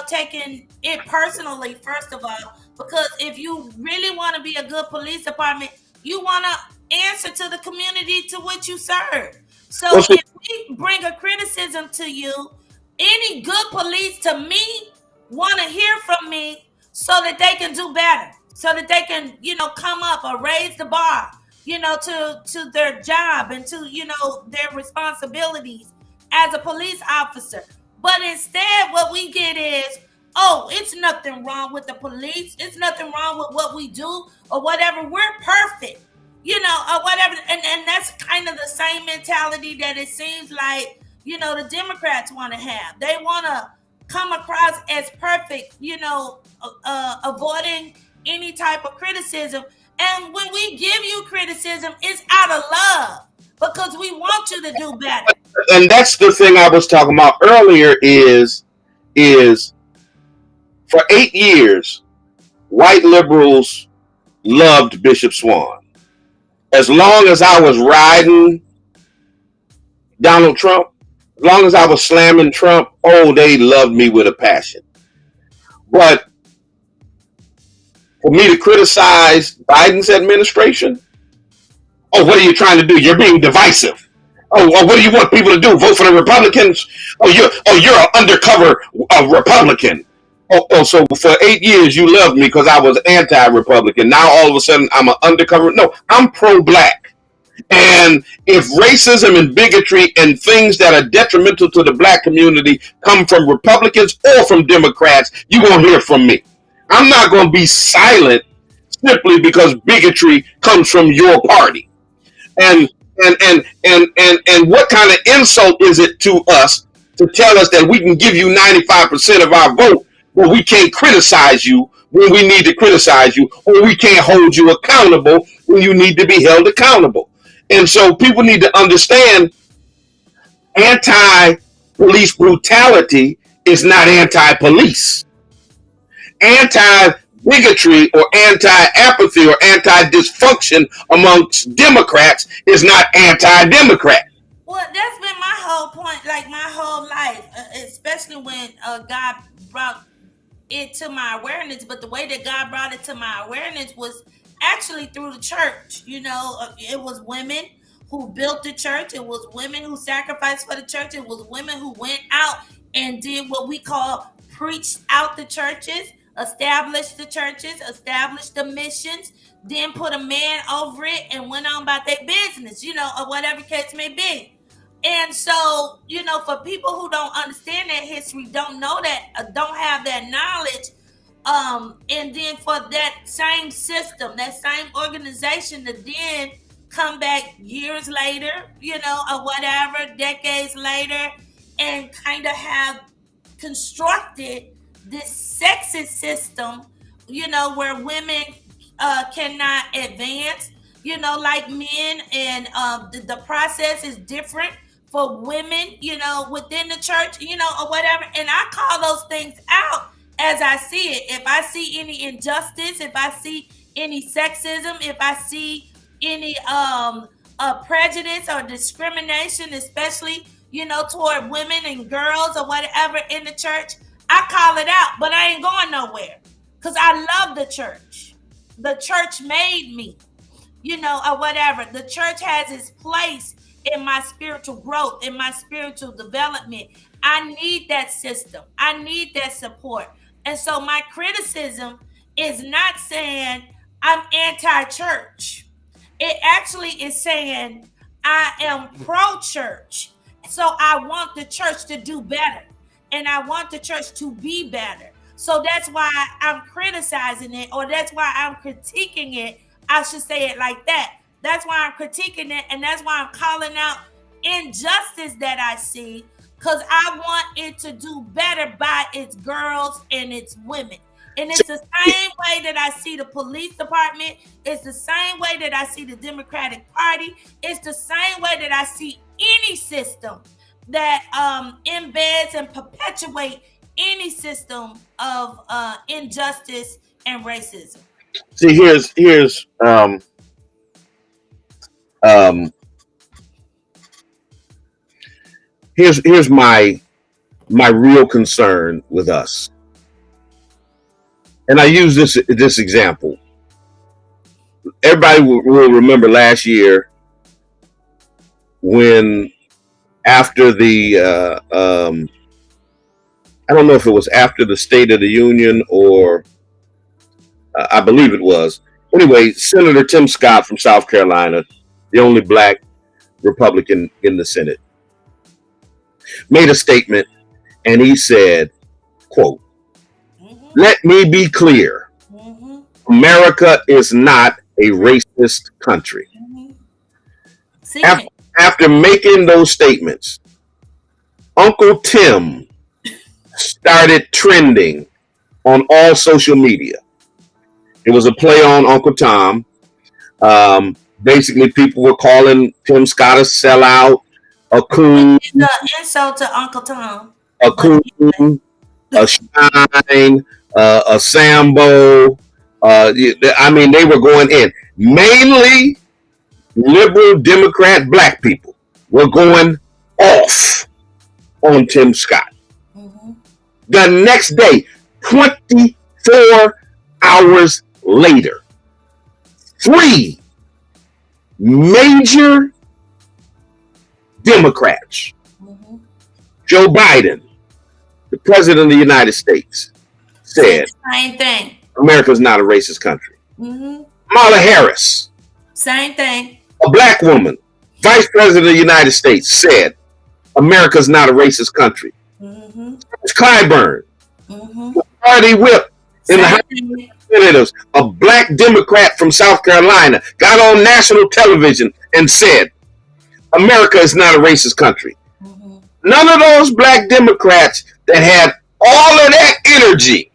taking it personally, first of all. Because if you really want to be a good police department, you want to answer to the community to which you serve. So Well, see, if we bring a criticism to you, any good police to me want to hear from me so that they can do better, so that they can, come up or raise the bar, to their job and to, their responsibilities as a police officer. But instead, what we get is, oh, it's nothing wrong with the police. It's nothing wrong with what we do or whatever. We're perfect, or whatever. And that's kind of the same mentality that it seems like, the Democrats want to have. They want to come across as perfect, avoiding any type of criticism. And when we give you criticism, it's out of love because we want you to do better. and that's the thing I was talking about earlier is for 8 years, white liberals loved Bishop Swan. As long as I was riding Donald Trump, as long as I was slamming Trump, oh, they loved me with a passion. But for me to criticize Biden's administration, oh, what are you trying to do? You're being divisive. Oh, well, what do you want people to do? Vote for the Republicans? Oh, you're an undercover Republican. So for 8 years you loved me because I was anti-Republican. Now all of a sudden I'm an undercover. No, I'm pro-black. And if racism and bigotry and things that are detrimental to the black community come from Republicans or from Democrats, you're going to hear from me. I'm not going to be silent simply because bigotry comes from your party. And what kind of insult is it to us to tell us that we can give you 95% of our vote, but we can't criticize you when we need to criticize you, or we can't hold you accountable when you need to be held accountable? And so people need to understand anti-police brutality is not anti-police. Anti-bigotry or anti-apathy or anti-dysfunction amongst Democrats is not anti-Democrat. Well, that's been my whole point, like my whole life, especially when God brought it to my awareness. But the way that God brought it to my awareness was actually through the church. It was women who built the church. It was women who sacrificed for the church. It was women who went out and did what we call preached out the churches, established the churches, established the missions, then put a man over it and went on about their business, or whatever case may be. And so, for people who don't understand that history, don't know that, don't have that knowledge, and then for that same system, that same organization to then come back years later, or whatever, decades later, and kind of have constructed this sexist system, where women cannot advance, like men, and the process is different for women, within the church, or whatever. And I call those things out as I see it. If I see any injustice, if I see any sexism, if I see any prejudice or discrimination, especially, toward women and girls or whatever in the church, I call it out. But I ain't going nowhere because I love the church. The church made me, or whatever. The church has its place in my spiritual growth, in my spiritual development. I need that system. I need that support. And so my criticism is not saying I'm anti-church. It actually is saying I am pro-church. So I want the church to do better. And I want the church to be better. So that's why I'm criticizing it, or that's why I'm critiquing it. I should say it like that. That's why I'm critiquing it, and that's why I'm calling out injustice that I see, because I want it to do better by its girls and its women. And it's the same way that I see the police department. It's the same way that I see the Democratic Party. It's the same way that I see any system that embeds and perpetuate any system of injustice and racism. See, here's my real concern with us. And I use this example. Everybody will remember last year when after the I don't know if it was after the State of the Union or I believe it was. Anyway, Senator Tim Scott from South Carolina, the only black Republican in the Senate, made a statement, and he said, quote, "Let me be clear. America is not a racist country." After making those statements, Uncle Tim started trending on all social media. It was a play on Uncle Tom. Basically, people were calling Tim Scott a sellout, a coon. It's an insult to Uncle Tom. A coon, a shine, a Sambo. I mean, they were going in. Mainly liberal Democrat black people were going off on Tim Scott. The next day, 24 hours later, 3 major Democrats, Joe Biden, the president of the United States, said, same thing. America's not a racist country. Kamala Harris, same thing. A black woman, vice president of the United States, said, America's not a racist country. Clyburn, party whip in the House of Representatives, a black Democrat from South Carolina, got on national television and said, America is not a racist country. None of those black Democrats that had all of that energy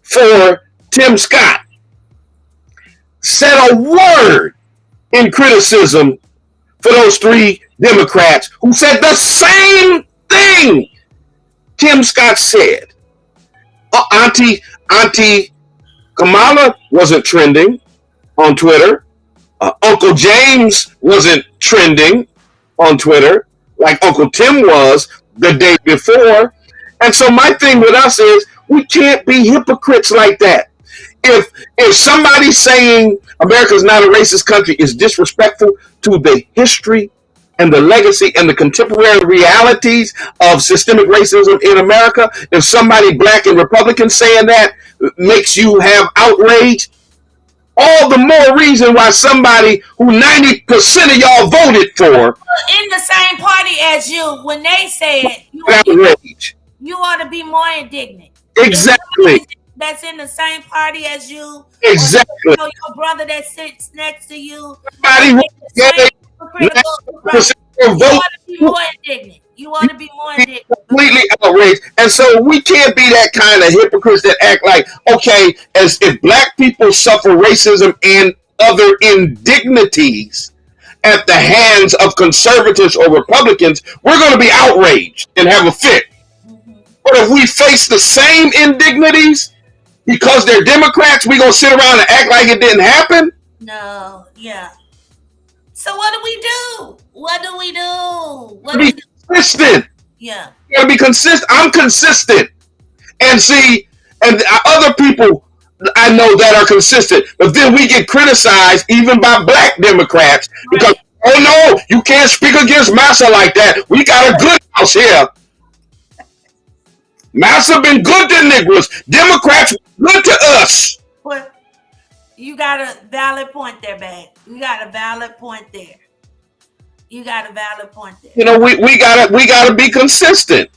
for Tim Scott said a word in criticism for those 3 Democrats who said the same thing Tim Scott said. Auntie Kamala wasn't trending on Twitter. Uncle James wasn't trending on Twitter like Uncle Tim was the day before. And so my thing with us is we can't be hypocrites like that. If somebody saying America's not a racist country is disrespectful to the history and the legacy and the contemporary realities of systemic racism in America, if somebody black and Republican saying that makes you have outrage, all the more reason why somebody who 90% of y'all voted for in the same party as you, when they said you ought to be more indignant. Exactly. That's in the same party as you. Exactly. Your brother that sits next to you. You ought to be more indignant. You ought to be more indignant. Completely outraged. And so we can't be that kind of hypocrites that act like, okay, as if black people suffer racism and other indignities at the hands of conservatives or Republicans, we're going to be outraged and have a fit. But if we face the same indignities because they're Democrats, we're going to sit around and act like it didn't happen? No, yeah. So what do we do? What do we do? Be consistent. Yeah. You gotta be consistent. I'm consistent. And see, and other people I know that are consistent. But then we get criticized even by black Democrats because, oh no, you can't speak against Massa like that. We got a good house here. Massa been good to Negroes. Democrats good to us. Well, you got a valid point there, babe. You got a valid point there. You You know, we gotta be consistent.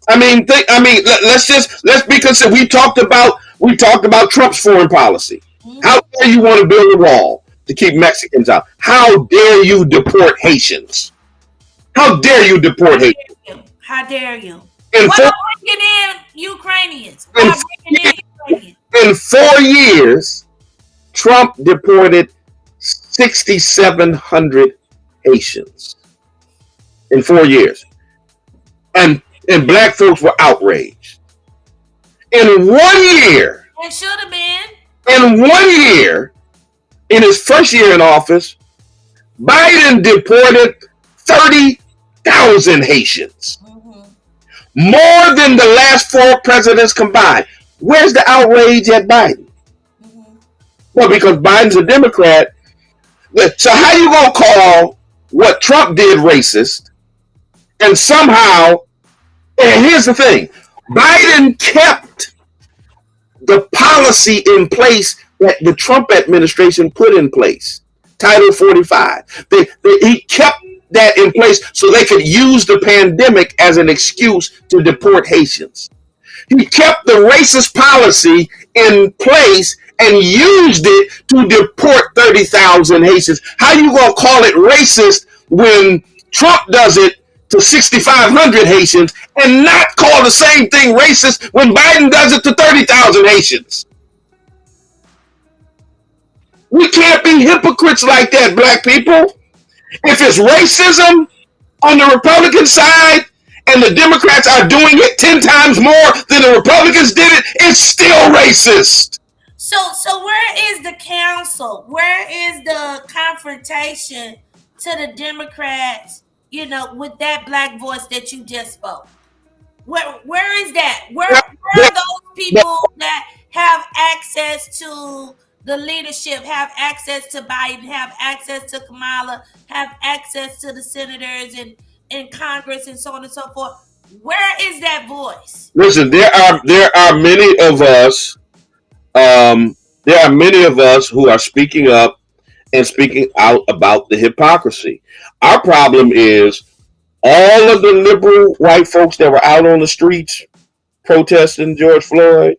I mean, let's be consistent. We talked about Trump's foreign policy. How dare you want to build a wall to keep Mexicans out? How dare you deport Haitians? How dare you deport Haitians? How dare you? Bringing in Ukrainians? In 4 years, Trump deported 6,700 Haitians in 4 years. And black folks were outraged. In 1 year, it should have been. In 1 year, in his first year in office, Biden deported 30,000 Haitians. More than the last 4 presidents combined. Where's the outrage at Biden? Well, because Biden's a Democrat. So how you gonna call what Trump did racist And somehow, and here's the thing, Biden kept the policy in place that the Trump administration put in place, Title 45. He kept that in place so they could use the pandemic as an excuse to deport Haitians. He kept the racist policy in place and used it to deport 30,000 Haitians. How you gonna call it racist when Trump does it to 6,500 Haitians and not call the same thing racist when Biden does it to 30,000 Haitians? We can't be hypocrites like that, black people. If it's racism on the Republican side and the Democrats are doing it 10 times more than the Republicans did it, it's still racist. So where is the council? Where is the confrontation to the Democrats, with that black voice that you just spoke? Where is that? Where are those people that have access to the leadership, have access to Biden, have access to Kamala, have access to the senators and in Congress and so on and so forth? Where is that voice? Listen, there are many of us. There are many of us who are speaking up and speaking out about the hypocrisy. Our problem is all of the liberal white folks that were out on the streets protesting George Floyd,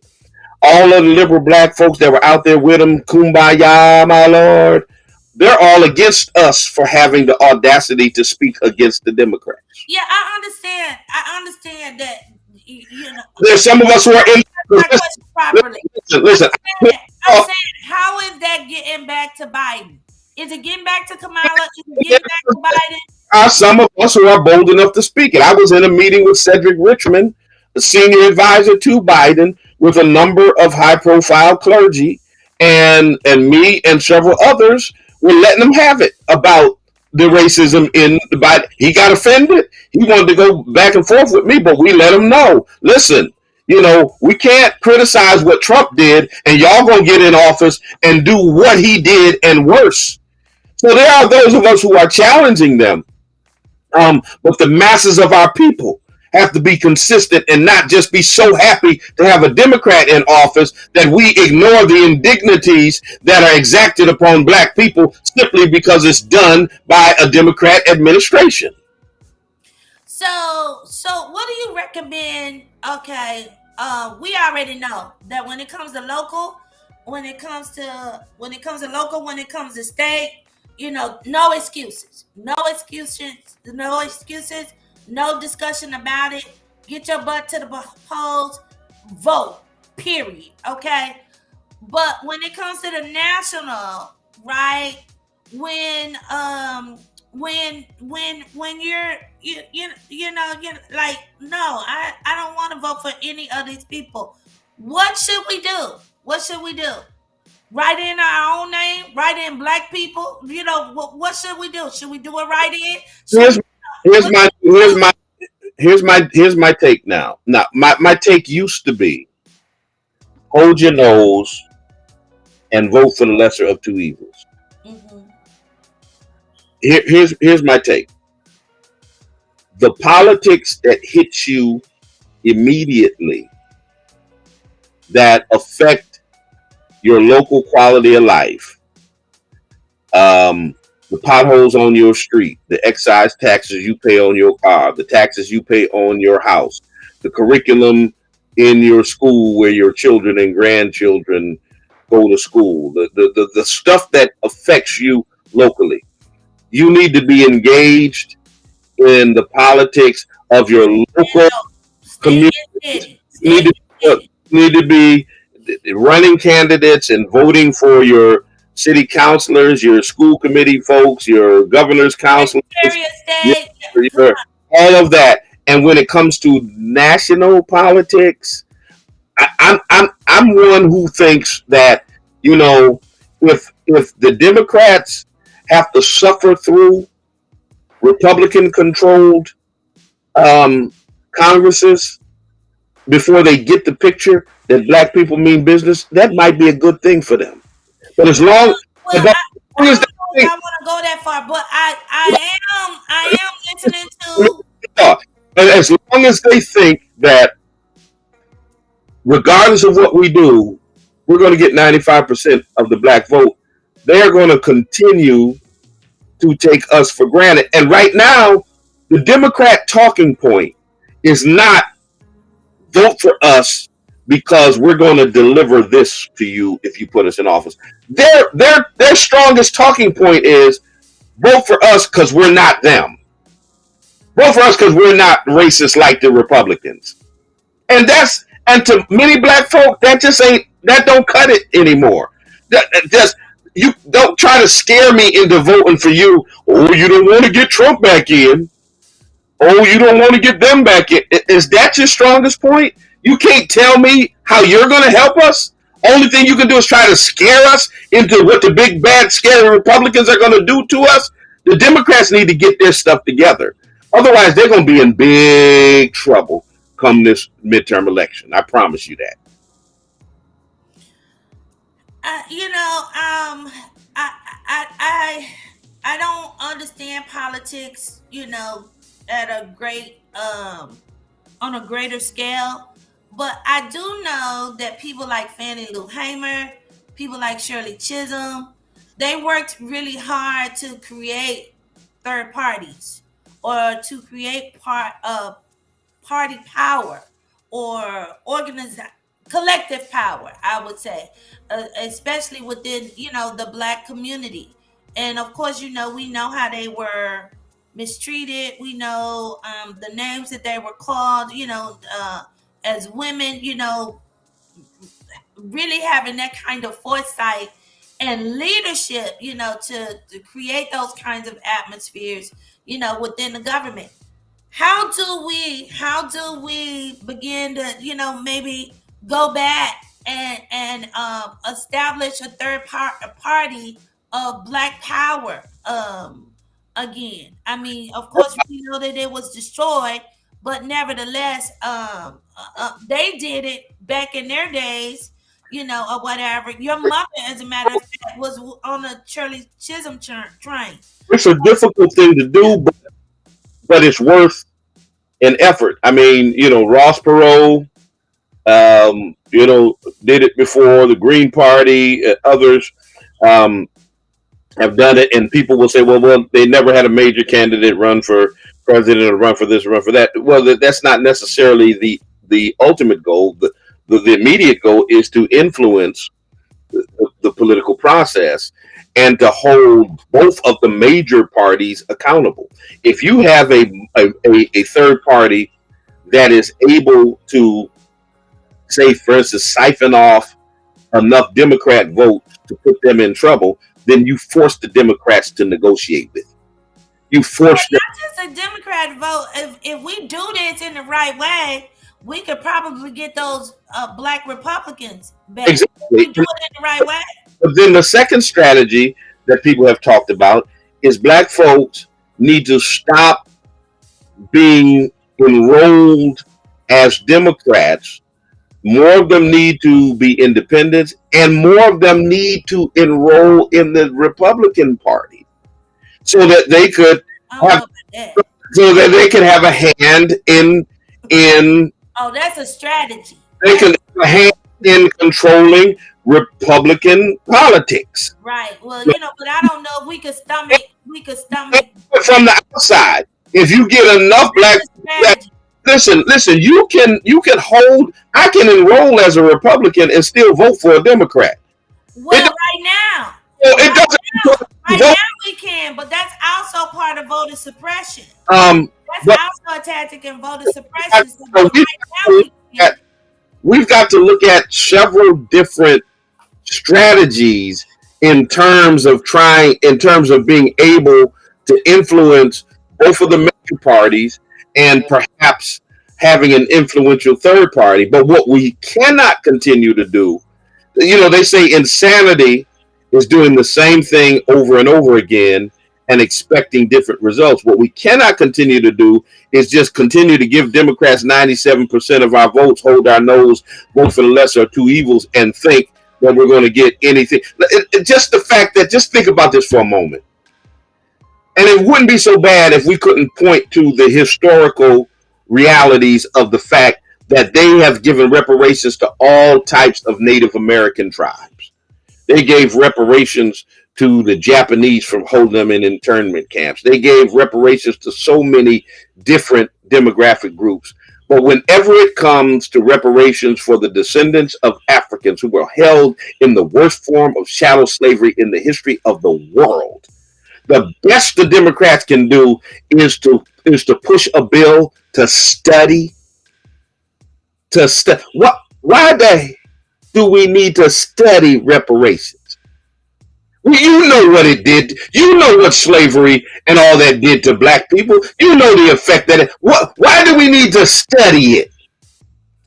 all of the liberal black folks that were out there with him, kumbaya, my lord, they're all against us for having the audacity to speak against the Democrats. Yeah, I understand that. There's some of us who are in. Listen. I'm saying, how is that getting back to Biden? Is it getting back to Kamala? Is it getting back to Biden? Some of us who are bold enough to speak it. I was in a meeting with Cedric Richmond, the senior advisor to Biden, with a number of high-profile clergy, and me and several others were letting them have it about the racism in the Biden. He got offended. He wanted to go back and forth with me, but we let him know. Listen, we can't criticize what Trump did, and y'all gonna get in office and do what he did and worse. So there are those of us who are challenging them. But the masses of our people have to be consistent and not just be so happy to have a Democrat in office that we ignore the indignities that are exacted upon black people simply because it's done by a Democrat administration. So what do you recommend? Okay, we already know that when it comes to local, when it comes to state, no excuses, no discussion about it. Get your butt to the polls, vote, period. Okay, but when it comes to the national, right? When you're like, no, I don't want to vote for any of these people. What should we do? Write in our own name, write in black people. What should we do? Should we do it right in? Here's my take now. Now my take used to be hold your nose and vote for the lesser of two evils. Mm-hmm. Here's my take. The politics that hits you immediately that affect your local quality of life, the potholes on your street, the excise taxes you pay on your car, the taxes you pay on your house, the curriculum in your school where your children and grandchildren go to school, the stuff that affects you locally. You need to be engaged in the politics of your local community. You need to be running candidates and voting for your city councilors, your school committee folks, your governor's councilors, all of that. And when it comes to national politics, I'm one who thinks that if the Democrats have to suffer through Republican-controlled Congresses before they get the picture that black people mean business, that might be a good thing for them. But as long I don't want to go that far, but I am listening to And as long as they think that, regardless of what we do, we're going to get 95% of the black vote, they're going to continue to take us for granted. And right now, the Democrat talking point is not vote for us because we're going to deliver this to you if you put us in office. Their strongest talking point is vote for us because we're not them. Vote for us because we're not racist like the Republicans. And to many black folk, that don't cut it anymore. You don't try to scare me into voting for you. Oh, you don't want to get Trump back in. Oh, you don't want to get them back in. Is that your strongest point? You can't tell me how you're going to help us? Only thing you can do is try to scare us into what the big, bad, scary Republicans are going to do to us. The Democrats need to get their stuff together. Otherwise, they're going to be in big trouble come this midterm election. I promise you that. I don't understand politics, at a great on a greater scale, but I do know that people like Fannie Lou Hamer, people like Shirley Chisholm, they worked really hard to create third parties or to create party power or collective power, I would say, especially within the black community. And of course, we know how they were mistreated. We know the names that they were called, as women, really having that kind of foresight and leadership, to create those kinds of atmospheres, within the government. How do we begin to, maybe go back and establish a third party of black power again? I mean, of course, we know that it was destroyed, but nevertheless, they did it back in their days, or whatever. Your mother, as a matter of fact, was on a Shirley Chisholm train. It's a difficult thing to do, but it's worth an effort. I mean, Ross Perot, did it before. The Green Party, others have done it, and people will say, well, they never had a major candidate run for president or run for this or run for that. Well, that's not necessarily the ultimate goal. The immediate goal is to influence the political process and to hold both of the major parties accountable. If you have a third party that is able to, say, for instance, siphon off enough Democrat votes to put them in trouble, then you force the Democrats to negotiate with. You force them. Not just a Democrat vote. If we do this in the right way, we could probably get those black Republicans back. Exactly. If we do it in the right way. But then the second strategy that people have talked about is black folks need to stop being enrolled as Democrats. More of them need to be independents, and more of them need to enroll in the Republican Party so that they could have a hand in. Oh, that's a strategy. They can have a hand in controlling Republican politics. Right. Well, but I don't know if we could stomach from the outside. If you get enough black, listen, you can hold. I can enroll as a Republican and still vote for a Democrat. Well, right now. It doesn't. Right now we can, but that's also part of voter suppression. That's also a tactic in voter suppression. We've got to look at several different strategies in terms of being able to influence both of the major parties and perhaps having an influential third party. But what we cannot continue to do, they say insanity is doing the same thing over and over again and expecting different results. What we cannot continue to do is just continue to give Democrats 97% of our votes, hold our nose, vote for the lesser of two evils, and think that we're going to get anything. Just the fact that, just think about this for a moment. And it wouldn't be so bad if we couldn't point to the historical realities of the fact that they have given reparations to all types of Native American tribes. They gave reparations to the Japanese for holding them in internment camps. They gave reparations to so many different demographic groups. But whenever it comes to reparations for the descendants of Africans who were held in the worst form of chattel slavery in the history of the world, the best the Democrats can do is to push a bill to study. What? Why do we need to study reparations? You know what it did. You know what slavery and all that did to black people. You know the effect that it. Why do we need to study it?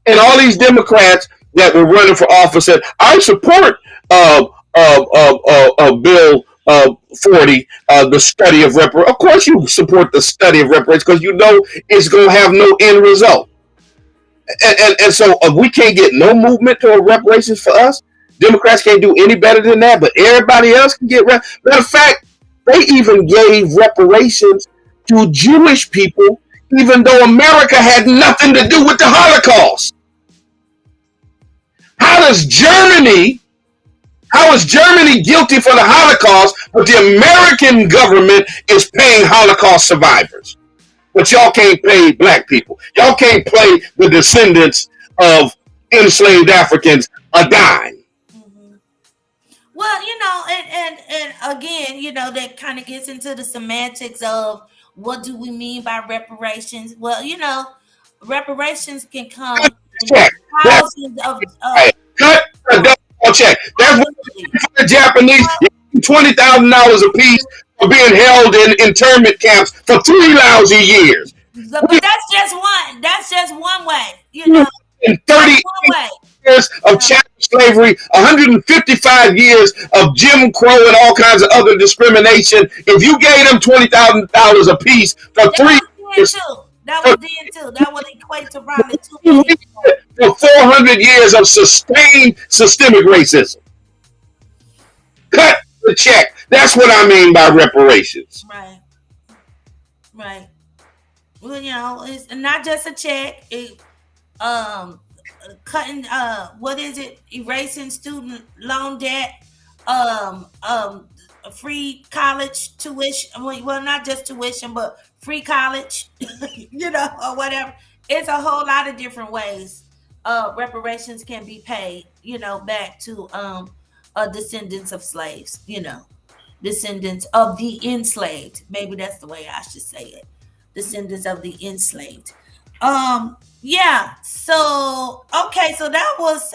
And all these Democrats that were running for office said, "I support Bill 40, the study of reparations." Of course, you support the study of reparations because you know it's going to have no end result. And so we can't get no movement to reparations for us. Democrats can't do any better than that, but everybody else can get. Matter of fact, they even gave reparations to Jewish people, even though America had nothing to do with the Holocaust. How is Germany guilty for the Holocaust, but the American government is paying Holocaust survivors? But y'all can't pay black people. Y'all can't pay the descendants of enslaved Africans a dime. Mm-hmm. Well, and again, that kind of gets into the semantics of what do we mean by reparations. Well, reparations can come in thousands of cut a double check. That's what the Japanese $20,000 a piece for being held in internment camps for 3 lousy years. But that's just one. That's just one way. In 30 years of chattel slavery, 155 years of Jim Crow and all kinds of other discrimination. If you gave them $20,000 a piece for 3 years, that was then too. That would equate to probably $2 million. For 400 years of sustained systemic racism. Cut the check. That's what I mean by reparations. Right. Well, it's not just a check. It cutting what is it? Erasing student loan debt. Free college tuition. Well, not just tuition, but free college. Or whatever. It's a whole lot of different ways. Reparations can be paid. Back to descendants of slaves. Descendants of the enslaved. Maybe that's the way I should say it. Descendants of the enslaved. Yeah. So okay. So that was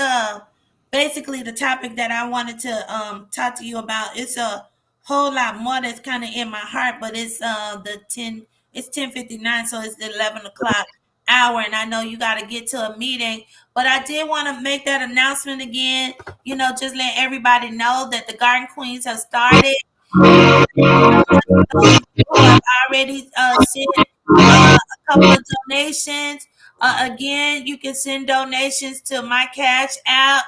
basically the topic that I wanted to talk to you about. It's a whole lot more that's kind of in my heart, but it's it's 10:59, so it's the 11 o'clock hour, and I know you got to get to a meeting. But I did want to make that announcement again. Just let everybody know that the Garden Queens have started. Who have already sent a couple of donations. Again, you can send donations to my Cash App,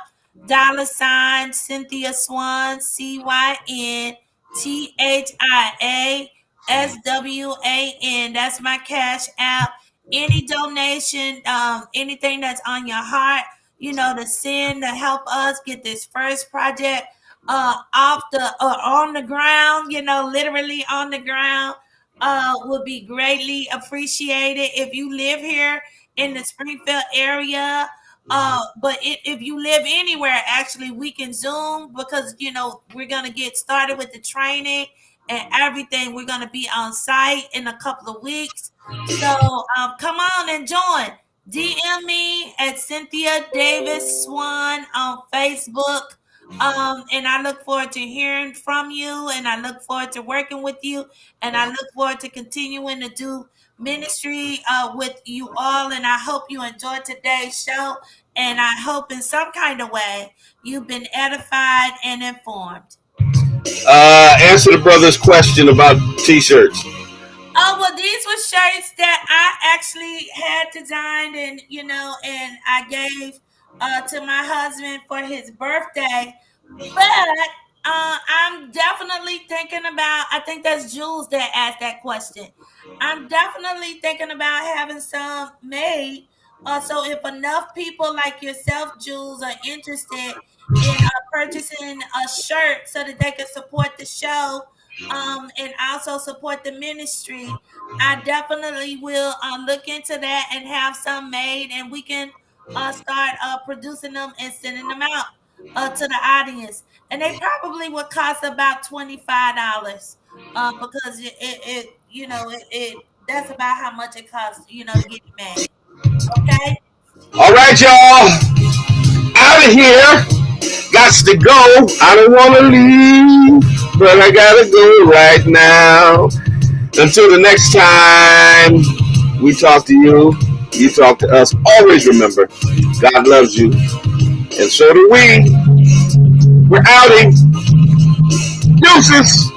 $ Cynthia Swan, CYNTHIASWAN. That's my Cash App. Any donation, anything that's on your heart, to send to help us get this first project on the ground, literally on the ground, would be greatly appreciated. If you live here in the Springfield area, but if you live anywhere, actually, we can Zoom because we're gonna get started with the training and everything. We're gonna be on site in a couple of weeks, so come on and join. DM me at Cynthia Davis Swan on Facebook. And I look forward to hearing from you, and I look forward to working with you, and I look forward to continuing to do ministry with you all. And I hope you enjoyed today's show, and I hope in some kind of way you've been edified and informed. Answer the brother's question about t-shirts. Oh, well, these were shirts that I actually had designed, and and I gave to my husband for his birthday. But I'm definitely thinking about, I think that's Jules that asked that question. I'm definitely thinking about having some made. So if enough people like yourself, Jules, are interested in purchasing a shirt so that they can support the show, and also support the ministry, I definitely will look into that and have some made, and we can start producing them and sending them out to the audience. And they probably would cost about $25, because it that's about how much it costs, to get it made. Okay. All right, y'all. Out of here. Gots to go. I don't want to leave, but I gotta go right now. Until the next time we talk to you, you talk to us. Always remember, God loves you, and so do we. We're outing. Deuces.